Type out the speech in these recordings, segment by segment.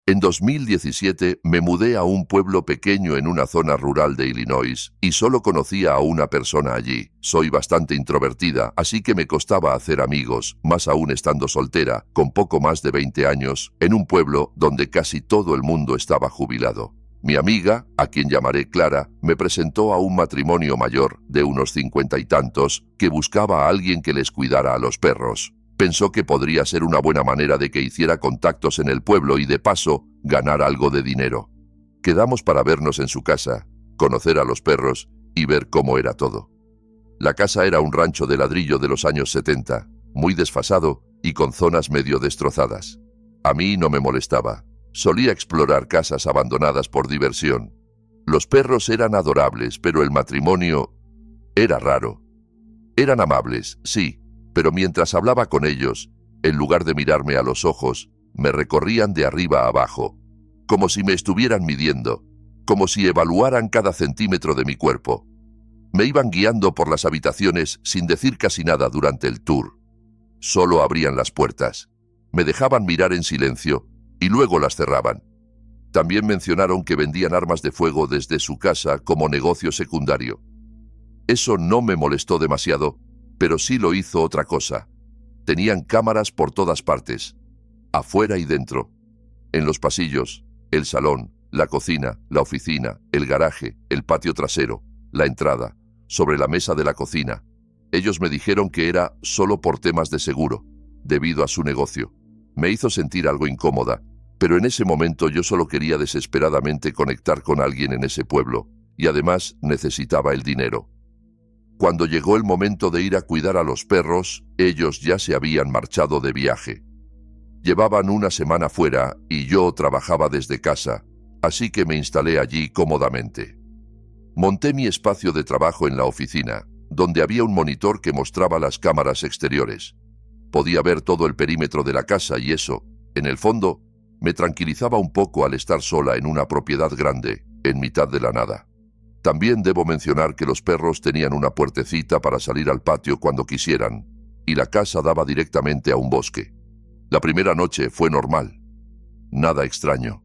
En 2017 me mudé a un pueblo pequeño en una zona rural de Illinois y solo conocía a una persona allí. Soy bastante introvertida, así que me costaba hacer amigos, más aún estando soltera, con poco más de 20 años, en un pueblo donde casi todo el mundo estaba jubilado. Mi amiga, a quien llamaré Clara, me presentó a un matrimonio mayor, de unos 50 y tantos, que buscaba a alguien que les cuidara a los perros. Pensó que podría ser una buena manera de que hiciera contactos en el pueblo y de paso ganar algo de dinero. Quedamos para vernos en su casa, conocer a los perros y ver cómo era todo. La casa era un rancho de ladrillo de los años 70, muy desfasado y con zonas medio destrozadas. A mí no me molestaba. Solía explorar casas abandonadas por diversión. Los perros eran adorables, pero el matrimonio era raro. Eran amables, sí, pero mientras hablaba con ellos, en lugar de mirarme a los ojos, me recorrían de arriba a abajo, como si me estuvieran midiendo, como si evaluaran cada centímetro de mi cuerpo. Me iban guiando por las habitaciones sin decir casi nada durante el tour. Solo abrían las puertas, me dejaban mirar en silencio y luego las cerraban. También mencionaron que vendían armas de fuego desde su casa como negocio secundario. Eso no me molestó demasiado, pero sí lo hizo otra cosa. Tenían cámaras por todas partes, afuera y dentro, en los pasillos, el salón, la cocina, la oficina, el garaje, el patio trasero, la entrada, sobre la mesa de la cocina. Ellos me dijeron que era solo por temas de seguro, debido a su negocio. Me hizo sentir algo incómoda, pero en ese momento yo solo quería desesperadamente conectar con alguien en ese pueblo, y además necesitaba el dinero. Cuando llegó el momento de ir a cuidar a los perros, ellos ya se habían marchado de viaje. Llevaban una semana fuera y yo trabajaba desde casa, así que me instalé allí cómodamente. Monté mi espacio de trabajo en la oficina, donde había un monitor que mostraba las cámaras exteriores. Podía ver todo el perímetro de la casa y eso, en el fondo, me tranquilizaba un poco al estar sola en una propiedad grande, en mitad de la nada. También debo mencionar que los perros tenían una puertecita para salir al patio cuando quisieran, y la casa daba directamente a un bosque. La primera noche fue normal. Nada extraño.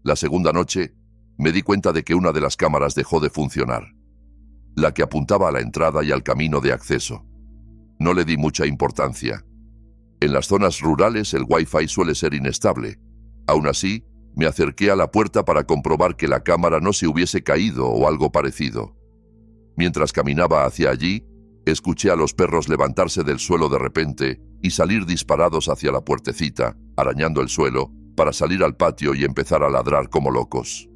La segunda noche, me di cuenta de que una de las cámaras dejó de funcionar. La que apuntaba a la entrada y al camino de acceso. No le di mucha importancia. En las zonas rurales el Wi-Fi suele ser inestable. Aún así, me acerqué a la puerta para comprobar que la cámara no se hubiese caído o algo parecido. Mientras caminaba hacia allí, escuché a los perros levantarse del suelo de repente y salir disparados hacia la puertecita, arañando el suelo, para salir al patio y empezar a ladrar como locos.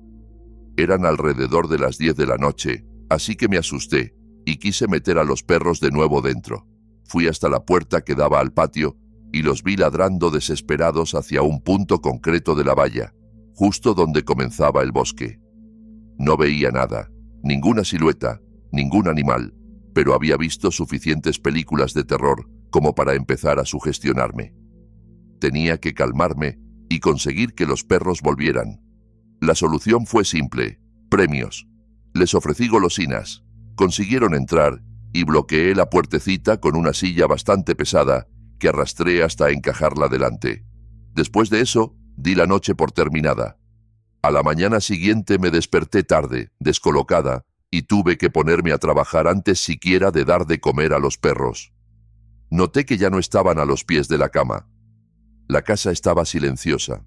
Eran alrededor de las 10 de la noche, así que me asusté y quise meter a los perros de nuevo dentro. Fui hasta la puerta que daba al patio y los vi ladrando desesperados hacia un punto concreto de la valla, justo donde comenzaba el bosque. No veía nada, ninguna silueta, ningún animal, pero había visto suficientes películas de terror como para empezar a sugestionarme. Tenía que calmarme y conseguir que los perros volvieran. La solución fue simple: premios. Les ofrecí golosinas, consiguieron entrar y bloqueé la puertecita con una silla bastante pesada que arrastré hasta encajarla delante. Después de eso, di la noche por terminada. A la mañana siguiente me desperté tarde, descolocada, y tuve que ponerme a trabajar antes siquiera de dar de comer a los perros. Noté que ya no estaban a los pies de la cama. La casa estaba silenciosa.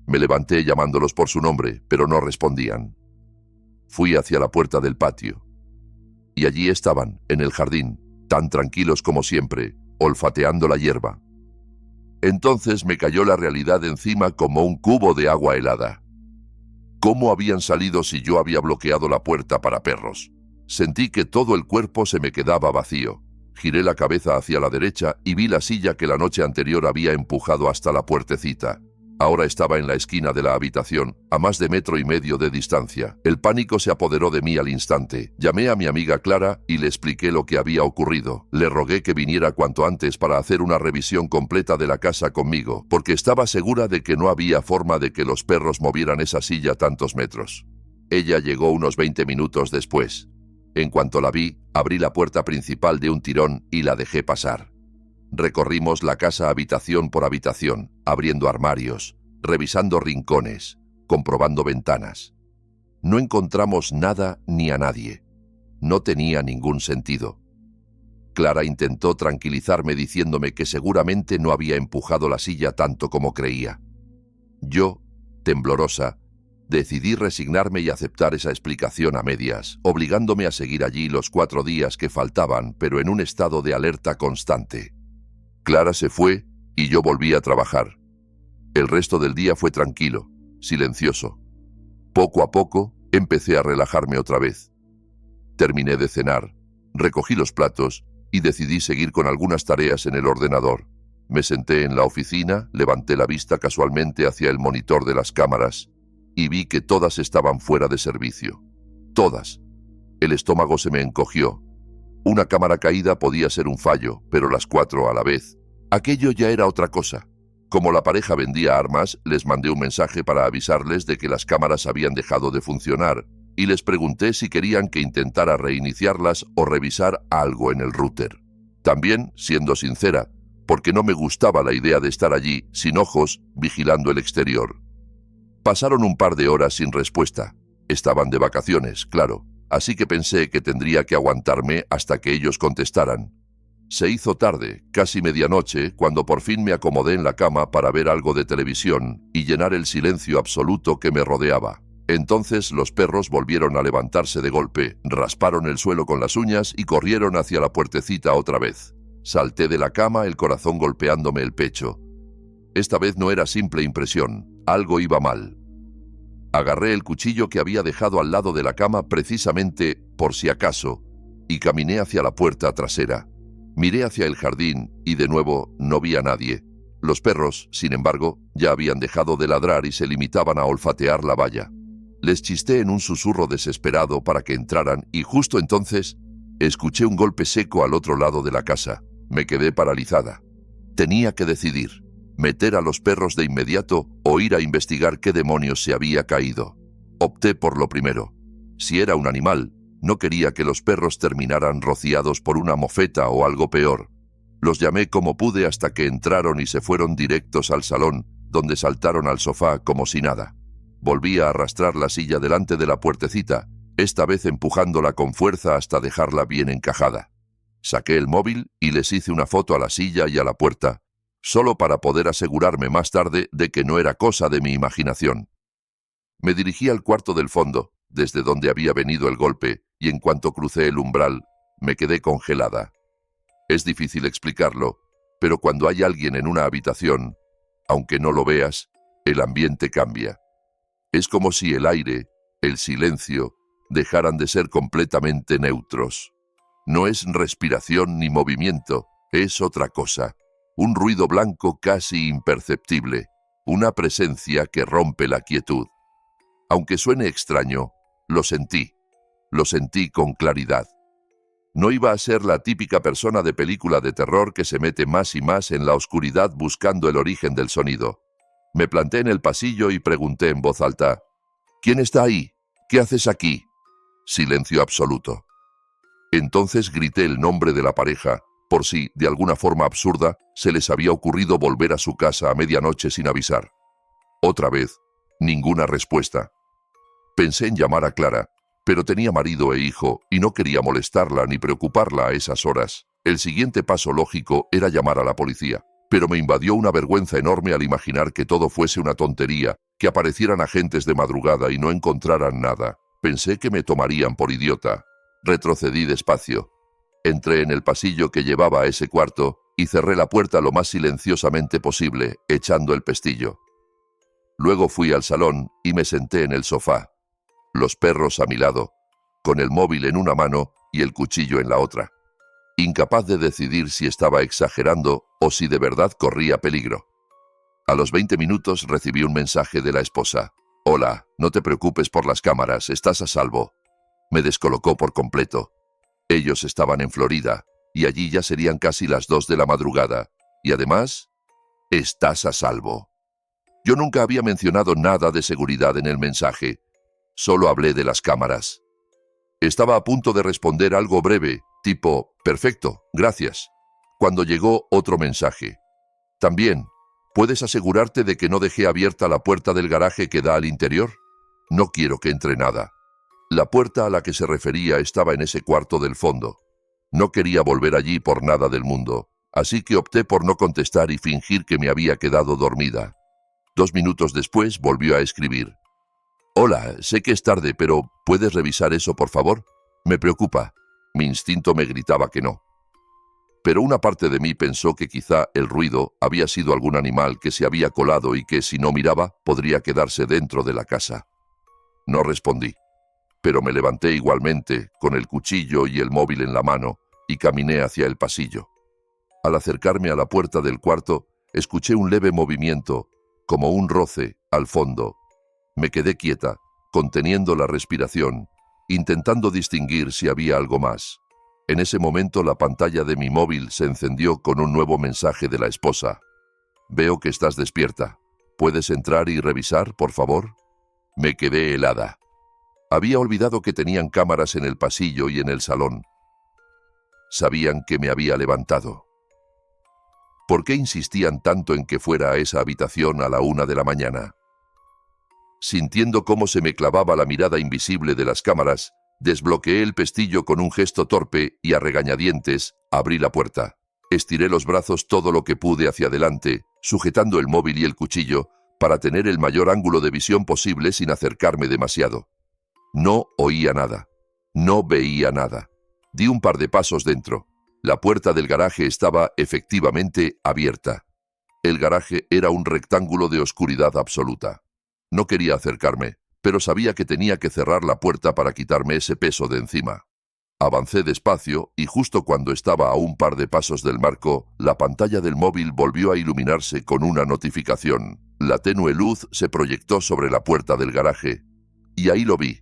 Me levanté llamándolos por su nombre, pero no respondían. Fui hacia la puerta del patio. Y allí estaban, en el jardín, tan tranquilos como siempre, olfateando la hierba. Entonces me cayó la realidad encima como un cubo de agua helada. ¿Cómo habían salido si yo había bloqueado la puerta para perros? Sentí que todo el cuerpo se me quedaba vacío. Giré la cabeza hacia la derecha y vi la silla que la noche anterior había empujado hasta la puertecita. Ahora estaba en la esquina de la habitación, a más de 1,5 metros de distancia. El pánico se apoderó de mí al instante. Llamé a mi amiga Clara y le expliqué lo que había ocurrido. Le rogué que viniera cuanto antes para hacer una revisión completa de la casa conmigo, porque estaba segura de que no había forma de que los perros movieran esa silla tantos metros. Ella llegó unos 20 minutos después. En cuanto la vi, abrí la puerta principal de un tirón y la dejé pasar. Recorrimos la casa habitación por habitación, abriendo armarios, revisando rincones, comprobando ventanas. No encontramos nada ni a nadie. No tenía ningún sentido. Clara intentó tranquilizarme diciéndome que seguramente no había empujado la silla tanto como creía. Yo, temblorosa, decidí resignarme y aceptar esa explicación a medias, obligándome a seguir allí los 4 días que faltaban, pero en un estado de alerta constante. Clara se fue y yo volví a trabajar. El resto del día fue tranquilo, silencioso. Poco a poco empecé a relajarme otra vez. Terminé de cenar, recogí los platos y decidí seguir con algunas tareas en el ordenador. Me senté en la oficina, levanté la vista casualmente hacia el monitor de las cámaras y vi que todas estaban fuera de servicio. Todas. El estómago se me encogió. Una cámara caída podía ser un fallo, pero las 4 a la vez. Aquello ya era otra cosa. Como la pareja vendía armas, les mandé un mensaje para avisarles de que las cámaras habían dejado de funcionar y les pregunté si querían que intentara reiniciarlas o revisar algo en el router. También, siendo sincera, porque no me gustaba la idea de estar allí, sin ojos, vigilando el exterior. Pasaron un par de horas sin respuesta. Estaban de vacaciones, claro, así que pensé que tendría que aguantarme hasta que ellos contestaran. Se hizo tarde, casi medianoche, cuando por fin me acomodé en la cama para ver algo de televisión y llenar el silencio absoluto que me rodeaba. Entonces los perros volvieron a levantarse de golpe, rasparon el suelo con las uñas y corrieron hacia la puertecita otra vez. Salté de la cama, el corazón golpeándome el pecho. Esta vez no era simple impresión, algo iba mal. Agarré el cuchillo que había dejado al lado de la cama precisamente por si acaso y caminé hacia la puerta trasera. Miré hacia el jardín y de nuevo no vi a nadie. Los perros, sin embargo, ya habían dejado de ladrar y se limitaban a olfatear la valla. Les chisté en un susurro desesperado para que entraran y justo entonces escuché un golpe seco al otro lado de la casa. Me quedé paralizada. Tenía que decidir, meter a los perros de inmediato o ir a investigar qué demonios se había caído. Opté por lo primero. Si era un animal, no quería que los perros terminaran rociados por una mofeta o algo peor. Los llamé como pude hasta que entraron y se fueron directos al salón, donde saltaron al sofá como si nada. Volví a arrastrar la silla delante de la puertecita, esta vez empujándola con fuerza hasta dejarla bien encajada. Saqué el móvil y les hice una foto a la silla y a la puerta, solo para poder asegurarme más tarde de que no era cosa de mi imaginación. Me dirigí al cuarto del fondo, desde donde había venido el golpe, y en cuanto crucé el umbral, me quedé congelada. Es difícil explicarlo, pero cuando hay alguien en una habitación, aunque no lo veas, el ambiente cambia. Es como si el aire, el silencio, dejaran de ser completamente neutros. No es respiración ni movimiento, es otra cosa. Un ruido blanco casi imperceptible, una presencia que rompe la quietud. Aunque suene extraño, lo sentí con claridad. No iba a ser la típica persona de película de terror que se mete más y más en la oscuridad buscando el origen del sonido. Me planté en el pasillo y pregunté en voz alta: ¿Quién está ahí? ¿Qué haces aquí? Silencio absoluto. Entonces grité el nombre de la pareja, por si, de alguna forma absurda, se les había ocurrido volver a su casa a medianoche sin avisar. Otra vez, ninguna respuesta. Pensé en llamar a Clara, pero tenía marido e hijo y no quería molestarla ni preocuparla a esas horas. El siguiente paso lógico era llamar a la policía, pero me invadió una vergüenza enorme al imaginar que todo fuese una tontería, que aparecieran agentes de madrugada y no encontraran nada. Pensé que me tomarían por idiota. Retrocedí despacio. Entré en el pasillo que llevaba a ese cuarto y cerré la puerta lo más silenciosamente posible, echando el pestillo. Luego fui al salón y me senté en el sofá. Los perros a mi lado, con el móvil en una mano y el cuchillo en la otra. Incapaz de decidir si estaba exagerando o si de verdad corría peligro. A los 20 minutos recibí un mensaje de la esposa. «Hola, no te preocupes por las cámaras, estás a salvo». Me descolocó por completo. Ellos estaban en Florida, y allí ya serían casi las 2 de la madrugada. Y además, «estás a salvo». Yo nunca había mencionado nada de seguridad en el mensaje. Solo hablé de las cámaras. Estaba a punto de responder algo breve, tipo «perfecto, gracias», cuando llegó otro mensaje. «También, ¿Puedes asegurarte de que no dejé abierta la puerta del garaje que da al interior? No quiero que entre nada. La puerta a la que se refería estaba en ese cuarto del fondo. No quería volver allí por nada del mundo, así que opté por no contestar y fingir que me había quedado dormida. 2 minutos después volvió a escribir. Hola, sé que es tarde, pero ¿puedes revisar eso, por favor? Me preocupa. Mi instinto me gritaba que no. Pero una parte de mí pensó que quizá el ruido había sido algún animal que se había colado y que, si no miraba, podría quedarse dentro de la casa. No respondí, pero me levanté igualmente, con el cuchillo y el móvil en la mano, y caminé hacia el pasillo. Al acercarme a la puerta del cuarto, escuché un leve movimiento, como un roce, al fondo. Me quedé quieta, conteniendo la respiración, intentando distinguir si había algo más. En ese momento la pantalla de mi móvil se encendió con un nuevo mensaje de la esposa. Veo que estás despierta. ¿Puedes entrar y revisar, por favor? Me quedé helada. Había olvidado que tenían cámaras en el pasillo y en el salón. Sabían que me había levantado. ¿Por qué insistían tanto en que fuera a esa habitación a la 1 de la mañana? Sintiendo cómo se me clavaba la mirada invisible de las cámaras, desbloqueé el pestillo con un gesto torpe y a regañadientes abrí la puerta. Estiré los brazos todo lo que pude hacia adelante, sujetando el móvil y el cuchillo, para tener el mayor ángulo de visión posible sin acercarme demasiado. No oía nada. No veía nada. Di un par de pasos dentro. La puerta del garaje estaba efectivamente abierta. El garaje era un rectángulo de oscuridad absoluta. No quería acercarme, pero sabía que tenía que cerrar la puerta para quitarme ese peso de encima. Avancé despacio y justo cuando estaba a un par de pasos del marco, la pantalla del móvil volvió a iluminarse con una notificación. La tenue luz se proyectó sobre la puerta del garaje, y ahí lo vi.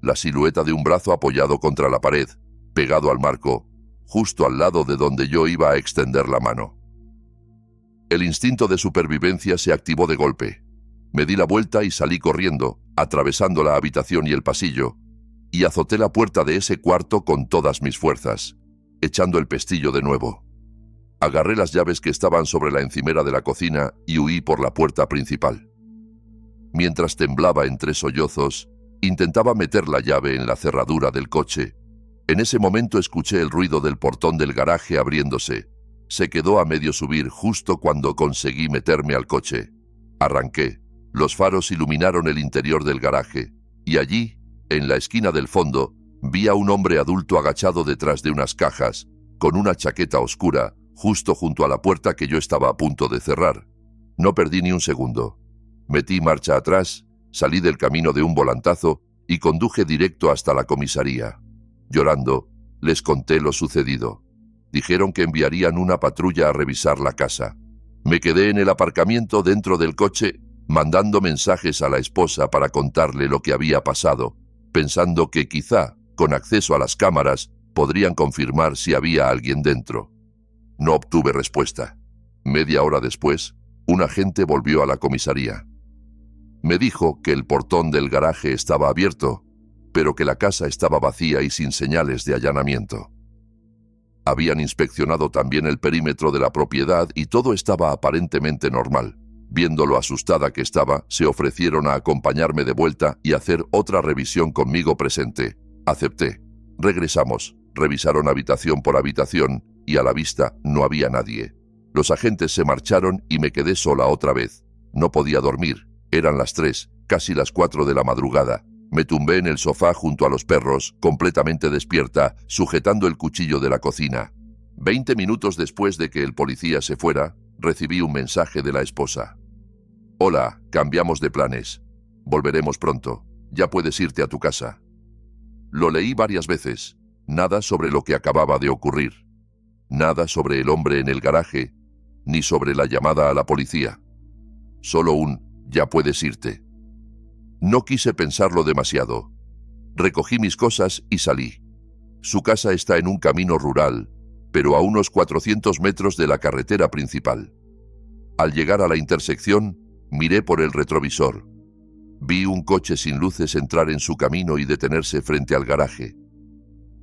La silueta de un brazo apoyado contra la pared, pegado al marco, justo al lado de donde yo iba a extender la mano. El instinto de supervivencia se activó de golpe. Me di la vuelta y salí corriendo, atravesando la habitación y el pasillo, y azoté la puerta de ese cuarto con todas mis fuerzas, echando el pestillo de nuevo. Agarré las llaves que estaban sobre la encimera de la cocina y huí por la puerta principal. Mientras temblaba entre sollozos, intentaba meter la llave en la cerradura del coche. En ese momento escuché el ruido del portón del garaje abriéndose. Se quedó a medio subir justo cuando conseguí meterme al coche. Arranqué. Los faros iluminaron el interior del garaje, y allí, en la esquina del fondo, vi a un hombre adulto agachado detrás de unas cajas, con una chaqueta oscura, justo junto a la puerta que yo estaba a punto de cerrar. No perdí ni un segundo. Metí marcha atrás, salí del camino de un volantazo y conduje directo hasta la comisaría. Llorando, les conté lo sucedido. Dijeron que enviarían una patrulla a revisar la casa. Me quedé en el aparcamiento dentro del coche, mandando mensajes a la esposa para contarle lo que había pasado, pensando que quizá, con acceso a las cámaras, podrían confirmar si había alguien dentro. No obtuve respuesta. Media hora después, un agente volvió a la comisaría. Me dijo que el portón del garaje estaba abierto, pero que la casa estaba vacía y sin señales de allanamiento. Habían inspeccionado también el perímetro de la propiedad y todo estaba aparentemente normal. Viendo lo asustada que estaba, se ofrecieron a acompañarme de vuelta y hacer otra revisión conmigo presente. Acepté. Regresamos, revisaron habitación por habitación y a la vista no había nadie. Los agentes se marcharon y me quedé sola otra vez. No podía dormir. Eran las 3, casi las 4 de la madrugada. Me tumbé en el sofá junto a los perros, completamente despierta, sujetando el cuchillo de la cocina. 20 minutos después de que el policía se fuera, recibí un mensaje de la esposa. Hola, cambiamos de planes. Volveremos pronto. Ya puedes irte a tu casa. Lo leí varias veces. Nada sobre lo que acababa de ocurrir. Nada sobre el hombre en el garaje, ni sobre la llamada a la policía. Solo un «ya puedes irte». No quise pensarlo demasiado. Recogí mis cosas y salí. Su casa está en un camino rural, pero a unos 400 metros de la carretera principal. Al llegar a la intersección, miré por el retrovisor. Vi un coche sin luces entrar en su camino y detenerse frente al garaje.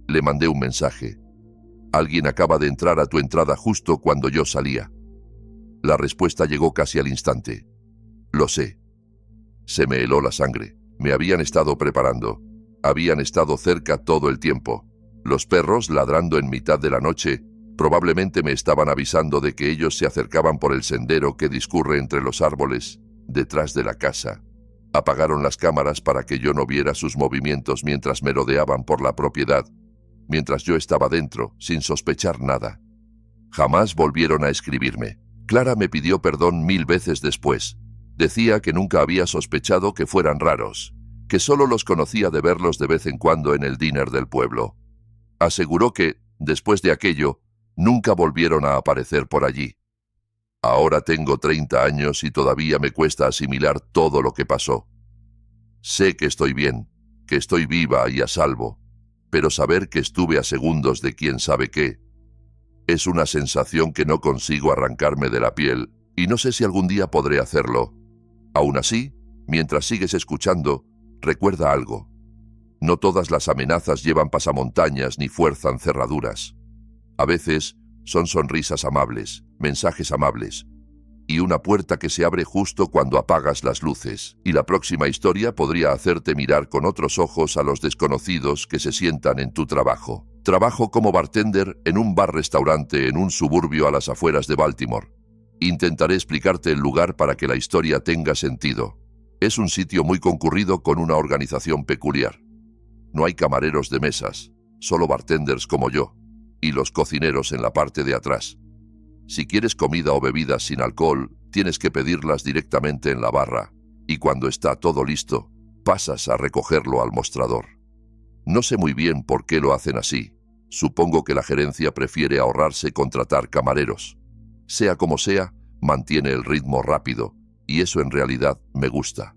Le mandé un mensaje. Alguien acaba de entrar a tu entrada justo cuando yo salía. La respuesta llegó casi al instante. Lo sé. Se me heló la sangre. Me habían estado preparando. Habían estado cerca todo el tiempo. Los perros, ladrando en mitad de la noche, probablemente me estaban avisando de que ellos se acercaban por el sendero que discurre entre los árboles, detrás de la casa. Apagaron las cámaras para que yo no viera sus movimientos mientras merodeaban por la propiedad, mientras yo estaba dentro, sin sospechar nada. Jamás volvieron a escribirme. Clara me pidió perdón 1000 veces después. Decía que nunca había sospechado que fueran raros, que solo los conocía de verlos de vez en cuando en el diner del pueblo. Aseguró que, después de aquello, nunca volvieron a aparecer por allí. Ahora tengo 30 años y todavía me cuesta asimilar todo lo que pasó. Sé que estoy bien, que estoy viva y a salvo, pero saber que estuve a segundos de quién sabe qué es una sensación que no consigo arrancarme de la piel y no sé si algún día podré hacerlo. Aún así, mientras sigues escuchando, recuerda algo. No todas las amenazas llevan pasamontañas ni fuerzan cerraduras. A veces son sonrisas amables, mensajes amables, y una puerta que se abre justo cuando apagas las luces, y la próxima historia podría hacerte mirar con otros ojos a los desconocidos que se sientan en tu trabajo. Trabajo como bartender en un bar-restaurante en un suburbio a las afueras de Baltimore. Intentaré explicarte el lugar para que la historia tenga sentido. Es un sitio muy concurrido con una organización peculiar. No hay camareros de mesas, solo bartenders como yo, y los cocineros en la parte de atrás. Si quieres comida o bebidas sin alcohol, tienes que pedirlas directamente en la barra, y cuando está todo listo, pasas a recogerlo al mostrador. No sé muy bien por qué lo hacen así. Supongo que la gerencia prefiere ahorrarse contratar camareros. Sea como sea, mantiene el ritmo rápido, y eso en realidad me gusta.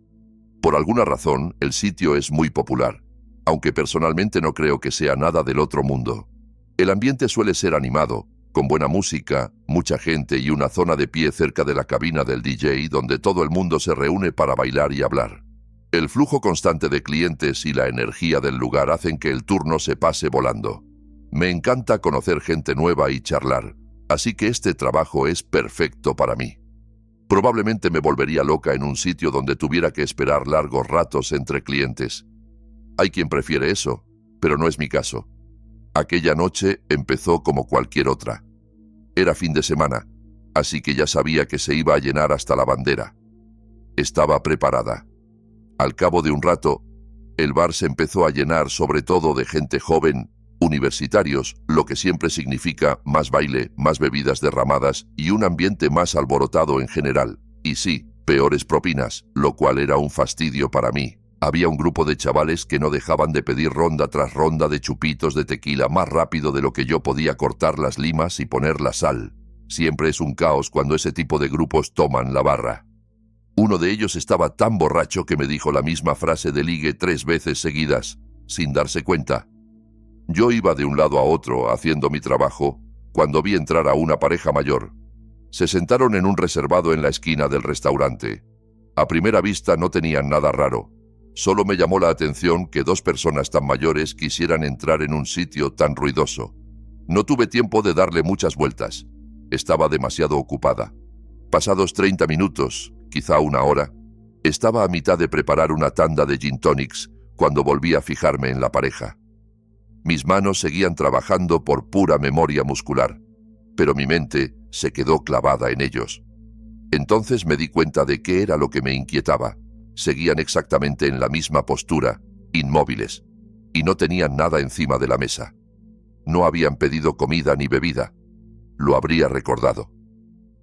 Por alguna razón, el sitio es muy popular, aunque personalmente no creo que sea nada del otro mundo. El ambiente suele ser animado, con buena música, mucha gente y una zona de pie cerca de la cabina del DJ donde todo el mundo se reúne para bailar y hablar. El flujo constante de clientes y la energía del lugar hacen que el turno se pase volando. Me encanta conocer gente nueva y charlar, así que este trabajo es perfecto para mí. Probablemente me volvería loca en un sitio donde tuviera que esperar largos ratos entre clientes. Hay quien prefiere eso, pero no es mi caso. Aquella noche empezó como cualquier otra. Era fin de semana, así que ya sabía que se iba a llenar hasta la bandera. Estaba preparada. Al cabo de un rato, el bar se empezó a llenar sobre todo de gente joven, universitarios, lo que siempre significa más baile, más bebidas derramadas y un ambiente más alborotado en general. Y sí, peores propinas, lo cual era un fastidio para mí. Había un grupo de chavales que no dejaban de pedir ronda tras ronda de chupitos de tequila más rápido de lo que yo podía cortar las limas y poner la sal. Siempre es un caos cuando ese tipo de grupos toman la barra. Uno de ellos estaba tan borracho que me dijo la misma frase de ligue 3 veces seguidas, sin darse cuenta. Yo iba de un lado a otro haciendo mi trabajo cuando vi entrar a una pareja mayor. Se sentaron en un reservado en la esquina del restaurante. A primera vista no tenían nada raro. Solo me llamó la atención que 2 personas tan mayores quisieran entrar en un sitio tan ruidoso. No tuve tiempo de darle muchas vueltas. Estaba demasiado ocupada. Pasados 30 minutos, quizá una hora, estaba a mitad de preparar una tanda de gin tonics cuando volví a fijarme en la pareja. Mis manos seguían trabajando por pura memoria muscular, pero mi mente se quedó clavada en ellos. Entonces me di cuenta de qué era lo que me inquietaba. Seguían exactamente en la misma postura, inmóviles, y no tenían nada encima de la mesa. No habían pedido comida ni bebida. Lo habría recordado.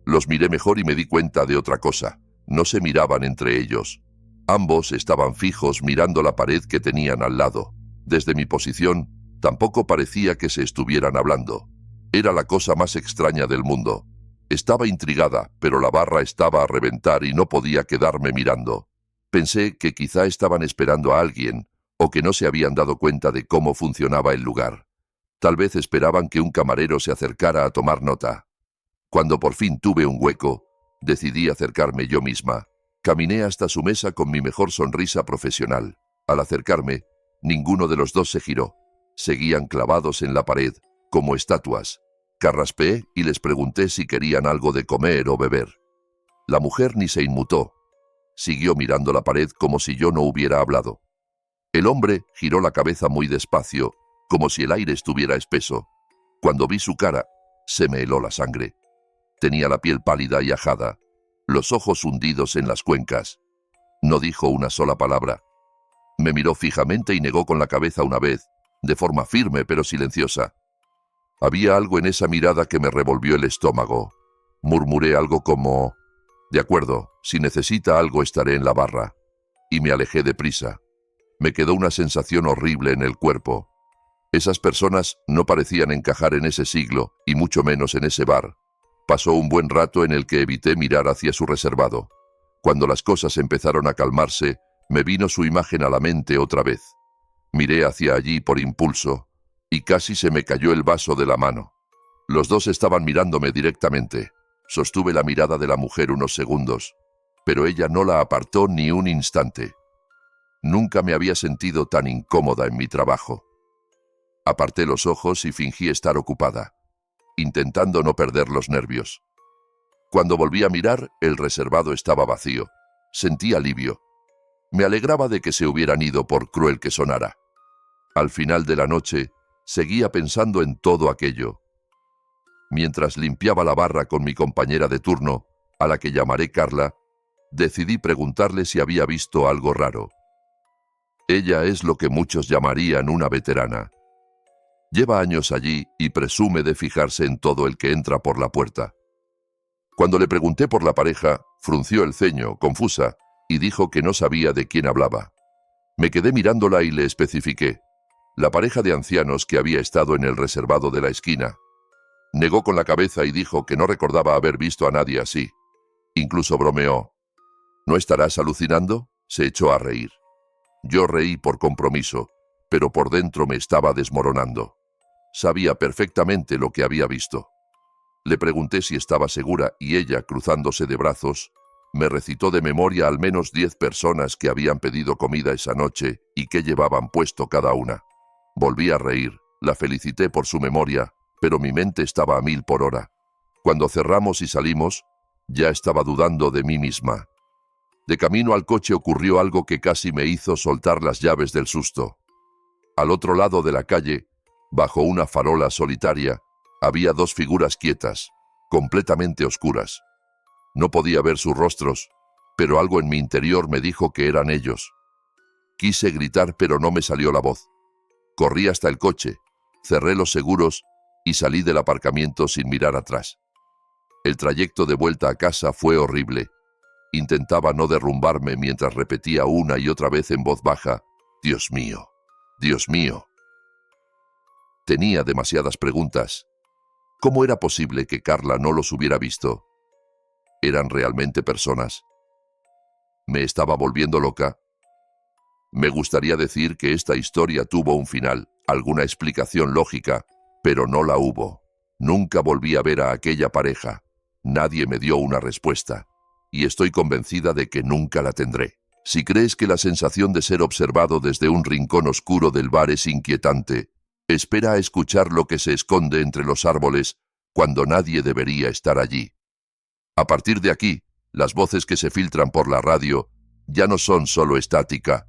Los miré mejor y me di cuenta de otra cosa. No se miraban entre ellos. Ambos estaban fijos mirando la pared que tenían al lado. Desde mi posición, tampoco parecía que se estuvieran hablando. Era la cosa más extraña del mundo. Estaba intrigada, pero la barra estaba a reventar y no podía quedarme mirando. Pensé que quizá estaban esperando a alguien, o que no se habían dado cuenta de cómo funcionaba el lugar. Tal vez esperaban que un camarero se acercara a tomar nota. Cuando por fin tuve un hueco, decidí acercarme yo misma. Caminé hasta su mesa con mi mejor sonrisa profesional. Al acercarme, ninguno de los dos se giró. Seguían clavados en la pared, como estatuas. Carraspeé y les pregunté si querían algo de comer o beber. La mujer ni se inmutó. Siguió mirando la pared como si yo no hubiera hablado. El hombre giró la cabeza muy despacio, como si el aire estuviera espeso. Cuando vi su cara, se me heló la sangre. Tenía la piel pálida y ajada, los ojos hundidos en las cuencas. No dijo una sola palabra. Me miró fijamente y negó con la cabeza una vez, de forma firme pero silenciosa. Había algo en esa mirada que me revolvió el estómago. Murmuré algo como: «De acuerdo, si necesita algo estaré en la barra», y me alejé deprisa. Me quedó una sensación horrible en el cuerpo. Esas personas no parecían encajar en ese siglo, y mucho menos en ese bar. Pasó un buen rato en el que evité mirar hacia su reservado. Cuando las cosas empezaron a calmarse, me vino su imagen a la mente otra vez. Miré hacia allí por impulso, y casi se me cayó el vaso de la mano. Los dos estaban mirándome directamente. Sostuve la mirada de la mujer unos segundos, pero ella no la apartó ni un instante. Nunca me había sentido tan incómoda en mi trabajo. Aparté los ojos y fingí estar ocupada, intentando no perder los nervios. Cuando volví a mirar, el reservado estaba vacío. Sentí alivio. Me alegraba de que se hubieran ido, por cruel que sonara. Al final de la noche, seguía pensando en todo aquello. Mientras limpiaba la barra con mi compañera de turno, a la que llamaré Carla, decidí preguntarle si había visto algo raro. Ella es lo que muchos llamarían una veterana. Lleva años allí y presume de fijarse en todo el que entra por la puerta. Cuando le pregunté por la pareja, frunció el ceño, confusa, y dijo que no sabía de quién hablaba. Me quedé mirándola y le especifiqué: la pareja de ancianos que había estado en el reservado de la esquina. Negó con la cabeza y dijo que no recordaba haber visto a nadie así. Incluso bromeó. ¿No estarás alucinando?, se echó a reír. Yo reí por compromiso, pero por dentro me estaba desmoronando. Sabía perfectamente lo que había visto. Le pregunté si estaba segura y ella, cruzándose de brazos, me recitó de memoria al menos 10 personas que habían pedido comida esa noche y que llevaban puesto cada una. Volví a reír, la felicité por su memoria, pero mi mente estaba a 1000 por hora. Cuando cerramos y salimos, ya estaba dudando de mí misma. De camino al coche ocurrió algo que casi me hizo soltar las llaves del susto. Al otro lado de la calle, bajo una farola solitaria, había 2 figuras quietas, completamente oscuras. No podía ver sus rostros, pero algo en mi interior me dijo que eran ellos. Quise gritar, pero no me salió la voz. Corrí hasta el coche, cerré los seguros y salí del aparcamiento sin mirar atrás. El trayecto de vuelta a casa fue horrible. Intentaba no derrumbarme mientras repetía una y otra vez en voz baja: «Dios mío, Dios mío». Tenía demasiadas preguntas. ¿Cómo era posible que Carla no los hubiera visto? ¿Eran realmente personas? ¿Me estaba volviendo loca? Me gustaría decir que esta historia tuvo un final, alguna explicación lógica, pero no la hubo. Nunca volví a ver a aquella pareja. Nadie me dio una respuesta. Y estoy convencida de que nunca la tendré. Si crees que la sensación de ser observado desde un rincón oscuro del bar es inquietante, espera a escuchar lo que se esconde entre los árboles cuando nadie debería estar allí. A partir de aquí, las voces que se filtran por la radio ya no son solo estática.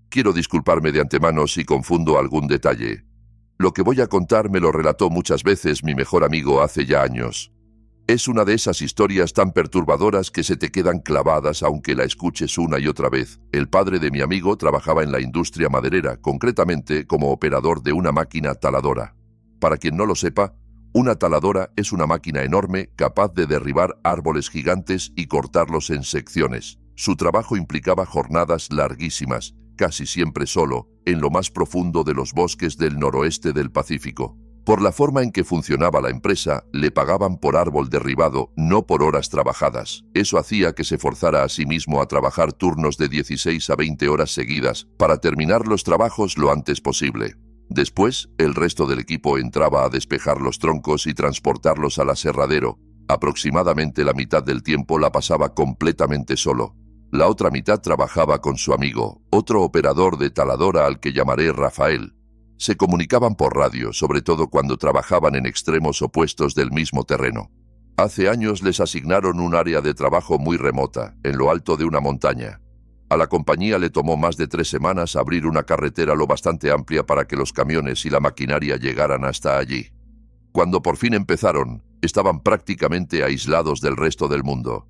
Quiero disculparme de antemano si confundo algún detalle. Lo que voy a contar me lo relató muchas veces mi mejor amigo hace ya años. Es una de esas historias tan perturbadoras que se te quedan clavadas aunque la escuches una y otra vez. El padre de mi amigo trabajaba en la industria maderera, concretamente como operador de una máquina taladora. Para quien no lo sepa, una taladora es una máquina enorme capaz de derribar árboles gigantes y cortarlos en secciones. Su trabajo implicaba jornadas larguísimas, casi siempre solo, en lo más profundo de los bosques del noroeste del Pacífico. Por la forma en que funcionaba la empresa, le pagaban por árbol derribado, no por horas trabajadas. Eso hacía que se forzara a sí mismo a trabajar turnos de 16 a 20 horas seguidas para terminar los trabajos lo antes posible. Después, el resto del equipo entraba a despejar los troncos y transportarlos al aserradero. Aproximadamente la mitad del tiempo la pasaba completamente solo. La otra mitad trabajaba con su amigo, otro operador de taladora al que llamaré Rafael. Se comunicaban por radio, sobre todo cuando trabajaban en extremos opuestos del mismo terreno. Hace años les asignaron un área de trabajo muy remota, en lo alto de una montaña. A la compañía le tomó más de 3 semanas abrir una carretera lo bastante amplia para que los camiones y la maquinaria llegaran hasta allí. Cuando por fin empezaron, estaban prácticamente aislados del resto del mundo.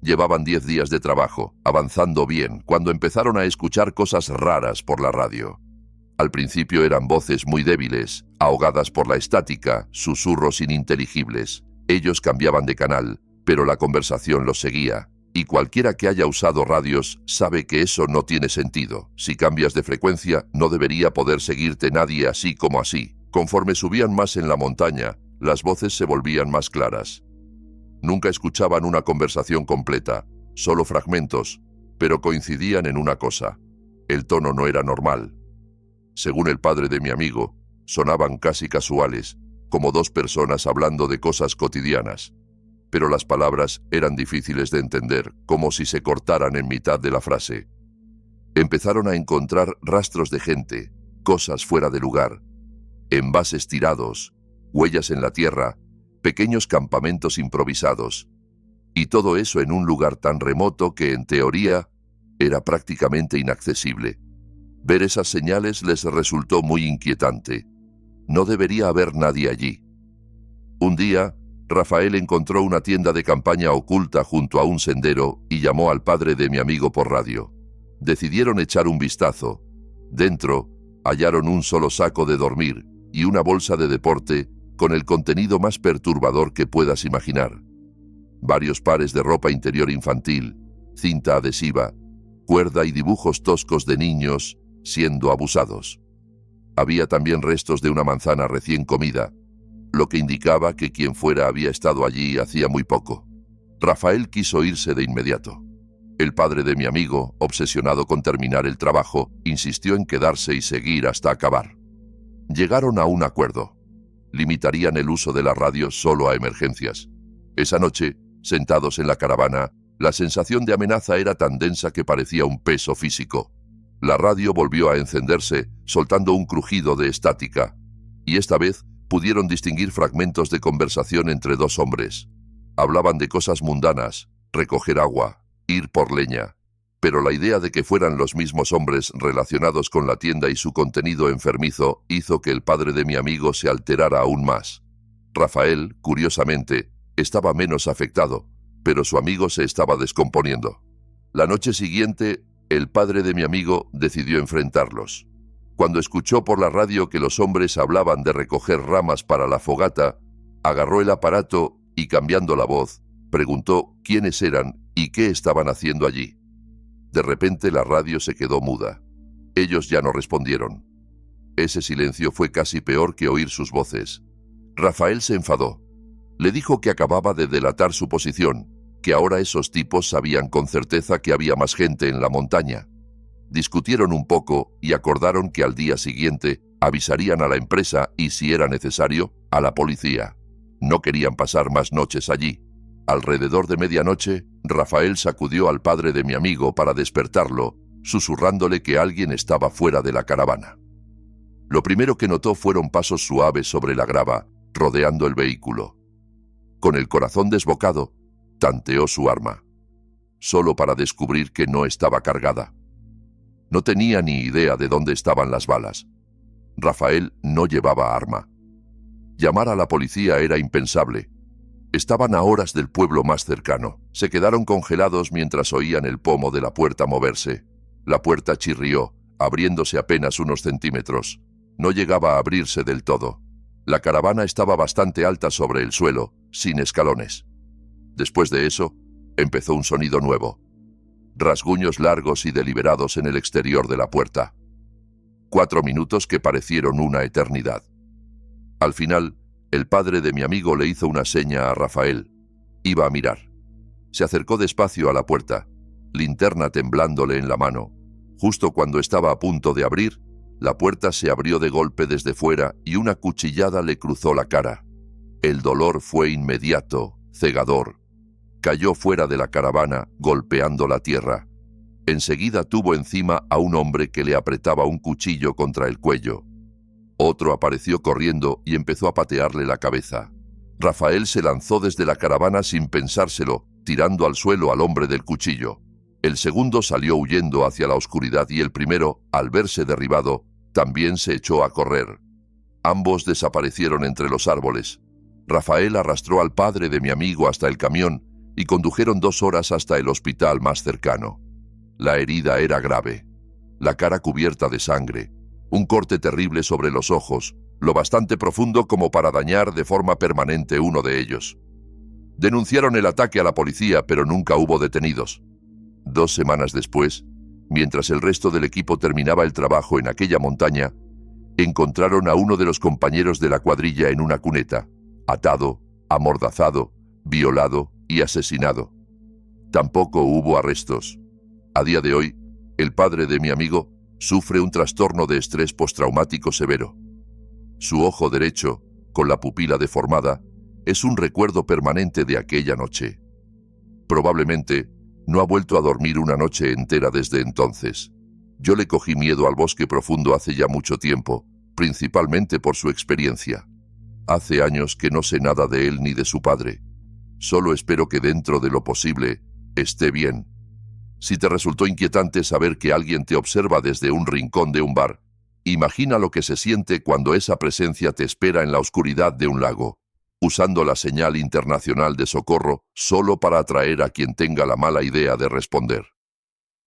Llevaban 10 días de trabajo, avanzando bien, cuando empezaron a escuchar cosas raras por la radio. Al principio eran voces muy débiles, ahogadas por la estática, susurros ininteligibles. Ellos cambiaban de canal, pero la conversación los seguía. Y cualquiera que haya usado radios sabe que eso no tiene sentido. Si cambias de frecuencia, no debería poder seguirte nadie así como así. Conforme subían más en la montaña, las voces se volvían más claras. Nunca escuchaban una conversación completa, solo fragmentos, pero coincidían en una cosa: el tono no era normal. Según el padre de mi amigo, sonaban casi casuales, como 2 personas hablando de cosas cotidianas. Pero las palabras eran difíciles de entender, como si se cortaran en mitad de la frase. Empezaron a encontrar rastros de gente, cosas fuera de lugar, envases tirados, huellas en la tierra, pequeños campamentos improvisados. Y todo eso en un lugar tan remoto que, en teoría, era prácticamente inaccesible. Ver esas señales les resultó muy inquietante. No debería haber nadie allí. Un día, Rafael encontró una tienda de campaña oculta junto a un sendero y llamó al padre de mi amigo por radio. Decidieron echar un vistazo. Dentro, hallaron un solo saco de dormir y una bolsa de deporte con el contenido más perturbador que puedas imaginar. Varios pares de ropa interior infantil, cinta adhesiva, cuerda y dibujos toscos de niños siendo abusados. Había también restos de una manzana recién comida, lo que indicaba que quien fuera había estado allí hacía muy poco. Rafael quiso irse de inmediato. El padre de mi amigo, obsesionado con terminar el trabajo, insistió en quedarse y seguir hasta acabar. Llegaron a un acuerdo. Limitarían el uso de la radio solo a emergencias. Esa noche, sentados en la caravana, la sensación de amenaza era tan densa que parecía un peso físico. La radio volvió a encenderse, soltando un crujido de estática, y esta vez pudieron distinguir fragmentos de conversación entre 2 hombres. Hablaban de cosas mundanas, recoger agua, ir por leña, pero la idea de que fueran los mismos hombres relacionados con la tienda y su contenido enfermizo hizo que el padre de mi amigo se alterara aún más. Rafael, curiosamente, estaba menos afectado, pero su amigo se estaba descomponiendo. La noche siguiente, el padre de mi amigo decidió enfrentarlos. Cuando escuchó por la radio que los hombres hablaban de recoger ramas para la fogata, agarró el aparato y, cambiando la voz, preguntó quiénes eran y qué estaban haciendo allí. De repente la radio se quedó muda. Ellos ya no respondieron. Ese silencio fue casi peor que oír sus voces. Rafael se enfadó. Le dijo que acababa de delatar su posición, que ahora esos tipos sabían con certeza que había más gente en la montaña. Discutieron un poco y acordaron que al día siguiente avisarían a la empresa y, si era necesario, a la policía. No querían pasar más noches allí. Alrededor de medianoche, Rafael sacudió al padre de mi amigo para despertarlo, susurrándole que alguien estaba fuera de la caravana. Lo primero que notó fueron pasos suaves sobre la grava, rodeando el vehículo. Con el corazón desbocado, tanteó su arma, solo para descubrir que no estaba cargada. No tenía ni idea de dónde estaban las balas. Rafael no llevaba arma. Llamar a la policía era impensable. Estaban a horas del pueblo más cercano. Se quedaron congelados mientras oían el pomo de la puerta moverse. La puerta chirrió, abriéndose apenas unos centímetros. No llegaba a abrirse del todo. La caravana estaba bastante alta sobre el suelo, sin escalones. Después de eso, empezó un sonido nuevo. Rasguños largos y deliberados en el exterior de la puerta. 4 minutos que parecieron una eternidad. Al final, el padre de mi amigo le hizo una seña a Rafael. Iba a mirar. Se acercó despacio a la puerta, linterna temblándole en la mano. Justo cuando estaba a punto de abrir, la puerta se abrió de golpe desde fuera y una cuchillada le cruzó la cara. El dolor fue inmediato, cegador. Cayó fuera de la caravana, golpeando la tierra. Enseguida tuvo encima a un hombre que le apretaba un cuchillo contra el cuello. Otro apareció corriendo y empezó a patearle la cabeza. Rafael se lanzó desde la caravana sin pensárselo, tirando al suelo al hombre del cuchillo. El segundo salió huyendo hacia la oscuridad y el primero, al verse derribado, también se echó a correr. Ambos desaparecieron entre los árboles. Rafael arrastró al padre de mi amigo hasta el camión y condujeron 2 horas hasta el hospital más cercano. La herida era grave, la cara cubierta de sangre, un corte terrible sobre los ojos, lo bastante profundo como para dañar de forma permanente uno de ellos. Denunciaron el ataque a la policía, pero nunca hubo detenidos. 2 semanas después, mientras el resto del equipo terminaba el trabajo en aquella montaña, encontraron a uno de los compañeros de la cuadrilla en una cuneta, atado, amordazado, violado y asesinado. Tampoco hubo arrestos. A día de hoy, el padre de mi amigo sufre un trastorno de estrés postraumático severo. Su ojo derecho, con la pupila deformada, es un recuerdo permanente de aquella noche. Probablemente no ha vuelto a dormir una noche entera desde entonces. Yo le cogí miedo al bosque profundo hace ya mucho tiempo, principalmente por su experiencia. Hace años que no sé nada de él ni de su padre. Solo espero que dentro de lo posible esté bien. Si te resultó inquietante saber que alguien te observa desde un rincón de un bar, imagina lo que se siente cuando esa presencia te espera en la oscuridad de un lago, usando la señal internacional de socorro solo para atraer a quien tenga la mala idea de responder.